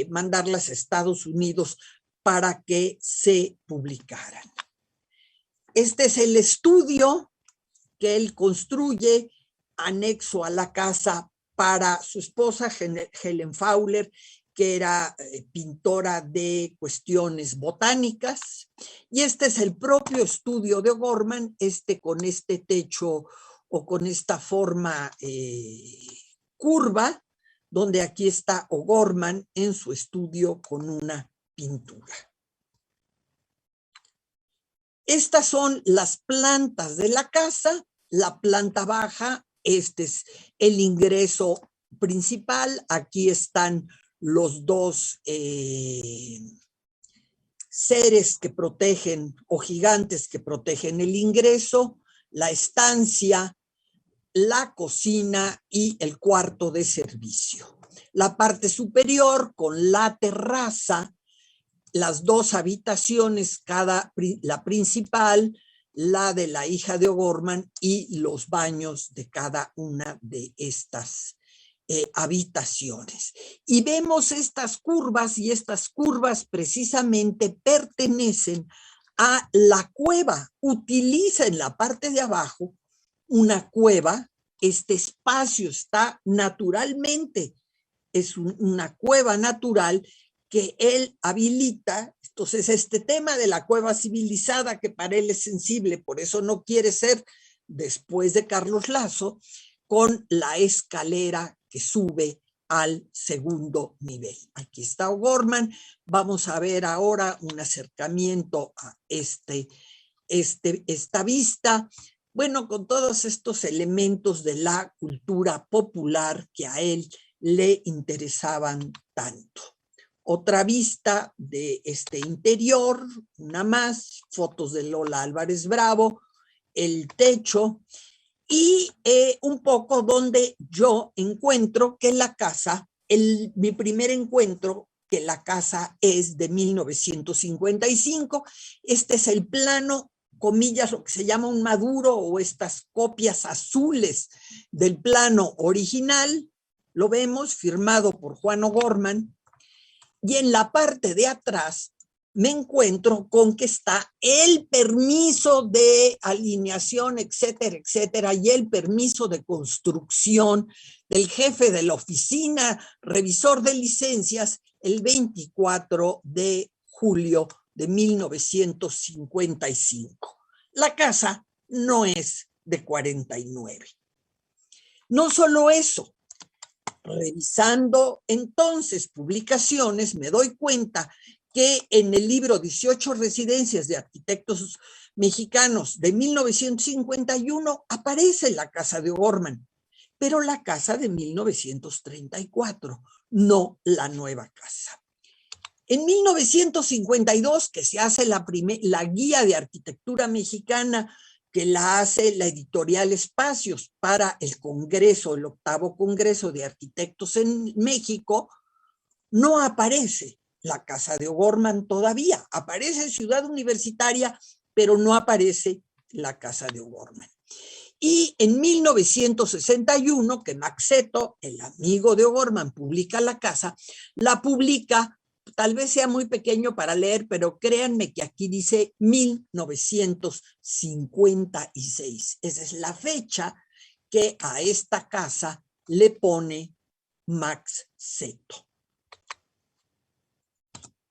mandarlas a Estados Unidos para que se publicaran. Este es el estudio que él construye anexo a la casa para su esposa Helen Fowler, que era pintora de cuestiones botánicas, y este es el propio estudio de O'Gorman, con este techo o con esta forma curva, donde aquí está O'Gorman en su estudio con una pintura. Estas son las plantas de la casa. La planta baja, este es el ingreso principal. Aquí están los dos seres que protegen o gigantes que protegen el ingreso, la estancia, la cocina y el cuarto de servicio. La parte superior con la terraza, las dos habitaciones, la principal, la de la hija de O'Gorman y los baños de cada una de estas habitaciones. Y vemos estas curvas, y estas curvas precisamente pertenecen a la cueva. Utiliza en la parte de abajo una cueva. Este espacio está naturalmente, es una cueva natural que él habilita. Entonces, este tema de la cueva civilizada, que para él es sensible, por eso no quiere ser después de Carlos Lazo, con la escalera que sube al segundo nivel. Aquí está O'Gorman. Vamos a ver ahora un acercamiento a esta vista. Bueno, con todos estos elementos de la cultura popular que a él le interesaban tanto. Otra vista de este interior, una más, fotos de Lola Álvarez Bravo, el techo, y un poco donde yo encuentro que la casa, mi primer encuentro, que la casa es de 1955. Este es el plano, comillas, lo que se llama un maduro, o estas copias azules del plano original. Lo vemos firmado por Juan O'Gorman. Y en la parte de atrás me encuentro con que está el permiso de alineación, etcétera, etcétera, y el permiso de construcción del jefe de la oficina revisor de licencias el 24 de julio de 1955. La casa no es de 49. No solo eso, revisando entonces publicaciones, me doy cuenta que en el libro 18 residencias de arquitectos mexicanos de 1951 aparece la casa de O'Gorman, pero la casa de 1934, no la nueva casa. En 1952, que se hace la guía de arquitectura mexicana, que la hace la editorial Espacios para el Congreso, el 8º Congreso de Arquitectos en México, no aparece la casa de O'Gorman todavía. Aparece Ciudad Universitaria, pero no aparece la casa de O'Gorman. Y en 1961, que Max Seto, el amigo de O'Gorman, publica la casa, la publica, tal vez sea muy pequeño para leer, pero créanme que aquí dice 1956. Esa es la fecha que a esta casa le pone Max Seto.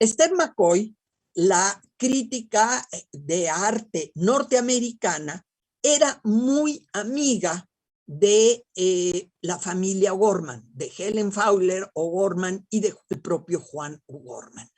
Stephen McCoy, la crítica de arte norteamericana, era muy amiga de la familia O'Gorman, de Helen Fowler O'Gorman y del propio Juan O'Gorman.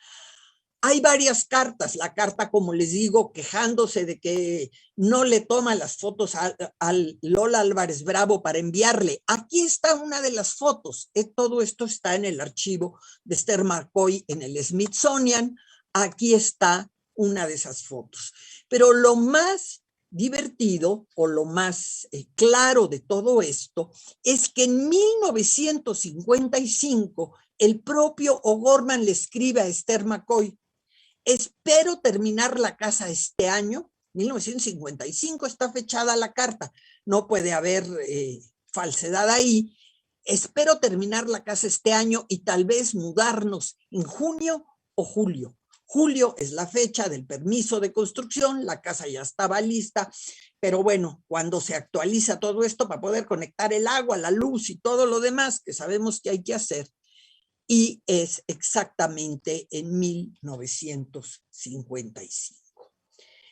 Hay varias cartas, la carta, como les digo, quejándose de que no le toma las fotos al Lola Álvarez Bravo para enviarle. Aquí está una de las fotos. Todo esto está en el archivo de Stephen McCoy en el Smithsonian. Aquí está una de esas fotos. Pero lo más divertido o lo más claro de todo esto es que en 1955 el propio O'Gorman le escribe a Stephen McCoy: espero terminar la casa este año. 1955 está fechada la carta, no puede haber falsedad ahí. Espero terminar la casa este año y tal vez mudarnos en junio o julio. Julio es la fecha del permiso de construcción, la casa ya estaba lista, pero bueno, cuando se actualiza todo esto para poder conectar el agua, la luz y todo lo demás que sabemos que hay que hacer, y es exactamente en 1955.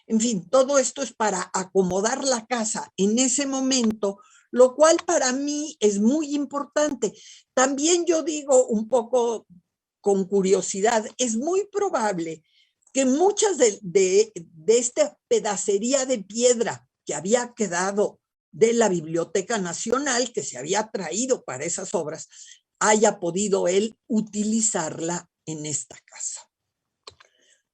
En fin, todo esto es para acomodar la casa en ese momento, lo cual para mí es muy importante. También yo digo un poco con curiosidad, es muy probable que muchas de esta pedacería de piedra que había quedado de la Biblioteca Nacional, que se había traído para esas obras, haya podido él utilizarla en esta casa.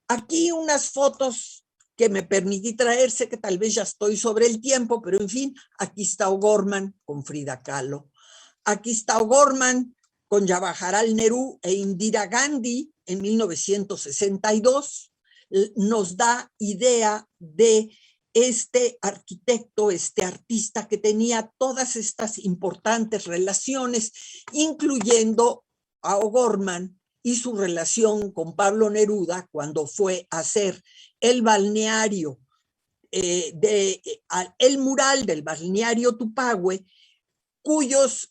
Aquí unas fotos que me permití traer, sé que tal vez ya estoy sobre el tiempo, pero en fin, aquí está O'Gorman con Frida Kahlo. Aquí está O'Gorman con Jawaharlal Nehru e Indira Gandhi en 1962. Nos da idea de este arquitecto, este artista que tenía todas estas importantes relaciones, incluyendo a O'Gorman y su relación con Pablo Neruda cuando fue a hacer el balneario, el mural del balneario Tupahue, cuyos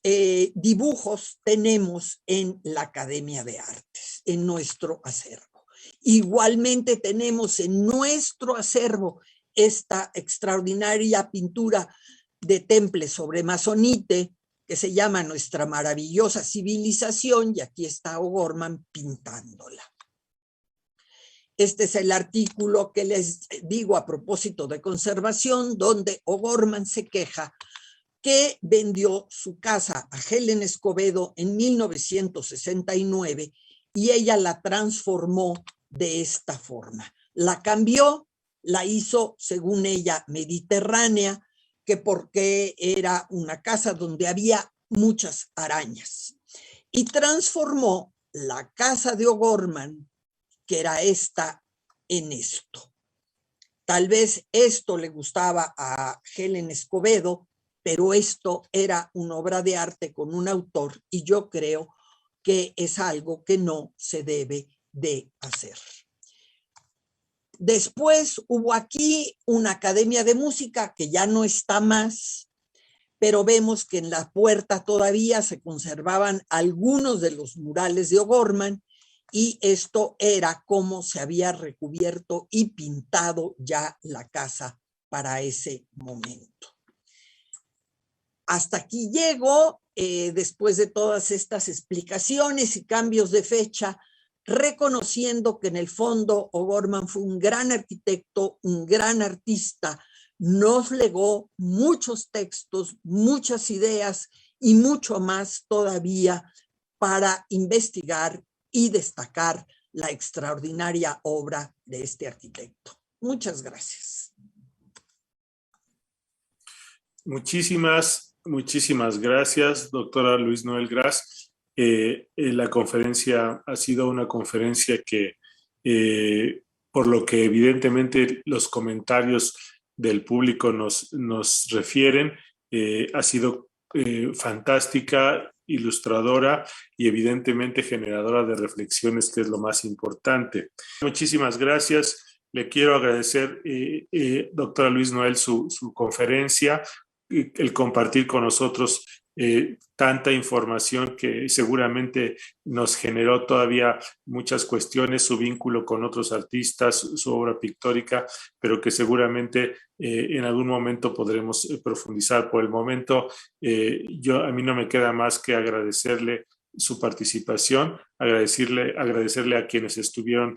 dibujos tenemos en la Academia de Artes, en nuestro acervo. Igualmente tenemos en nuestro acervo esta extraordinaria pintura de temple sobre masonite que se llama Nuestra maravillosa civilización, y aquí está O'Gorman pintándola. Este es el artículo que les digo a propósito de conservación, donde O'Gorman se queja que vendió su casa a Helen Escobedo en 1969 y ella la transformó de esta forma. La cambió, la hizo, según ella, mediterránea, que porque era una casa donde había muchas arañas. Y transformó la casa de O'Gorman, que era esta, en esto. Tal vez esto le gustaba a Helen Escobedo, pero esto era una obra de arte con un autor y yo creo que es algo que no se debe de hacer. Después hubo aquí una academia de música que ya no está más, pero vemos que en la puerta todavía se conservaban algunos de los murales de O'Gorman, y esto era como se había recubierto y pintado ya la casa para ese momento. Hasta aquí llego, después de todas estas explicaciones y cambios de fecha, reconociendo que en el fondo O'Gorman fue un gran arquitecto, un gran artista, nos legó muchos textos, muchas ideas y mucho más todavía para investigar y destacar la extraordinaria obra de este arquitecto. Muchas gracias. Muchísimas gracias, doctora Luis Noel Gras. La conferencia ha sido una conferencia que, por lo que evidentemente los comentarios del público nos refieren, ha sido fantástica, ilustradora y evidentemente generadora de reflexiones, que es lo más importante. Muchísimas gracias. Le quiero agradecer, doctora Luis Noel, su conferencia, el compartir con nosotros tanta información que seguramente nos generó todavía muchas cuestiones, su vínculo con otros artistas, su obra pictórica, pero que seguramente en algún momento podremos profundizar. Por el momento, a mí no me queda más que agradecerle su participación, agradecerle a quienes estuvieron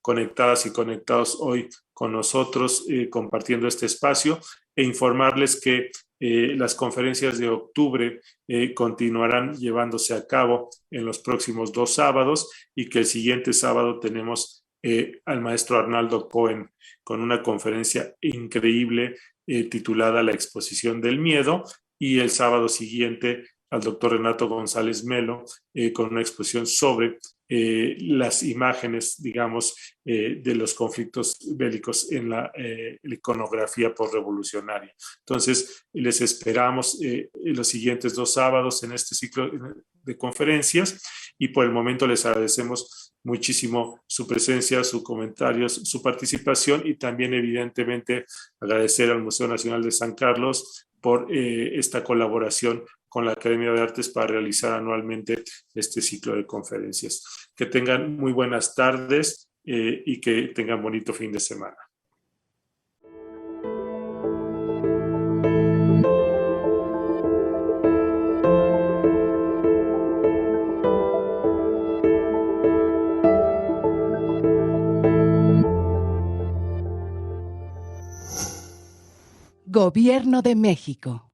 conectadas y conectados hoy con nosotros compartiendo este espacio, e informarles que las conferencias de octubre continuarán llevándose a cabo en los próximos 2 sábados, y que el siguiente sábado tenemos al maestro Arnaldo Cohen con una conferencia increíble titulada La exposición del miedo, y el sábado siguiente al doctor Renato González Melo con una exposición sobre las imágenes, digamos, de los conflictos bélicos en la iconografía postrevolucionaria. Entonces, les esperamos los siguientes 2 sábados en este ciclo de conferencias, y por el momento les agradecemos muchísimo su presencia, sus comentarios, su participación, y también evidentemente agradecer al Museo Nacional de San Carlos por esta colaboración con la Academia de Artes para realizar anualmente este ciclo de conferencias. Que tengan muy buenas tardes y que tengan bonito fin de semana. Gobierno de México.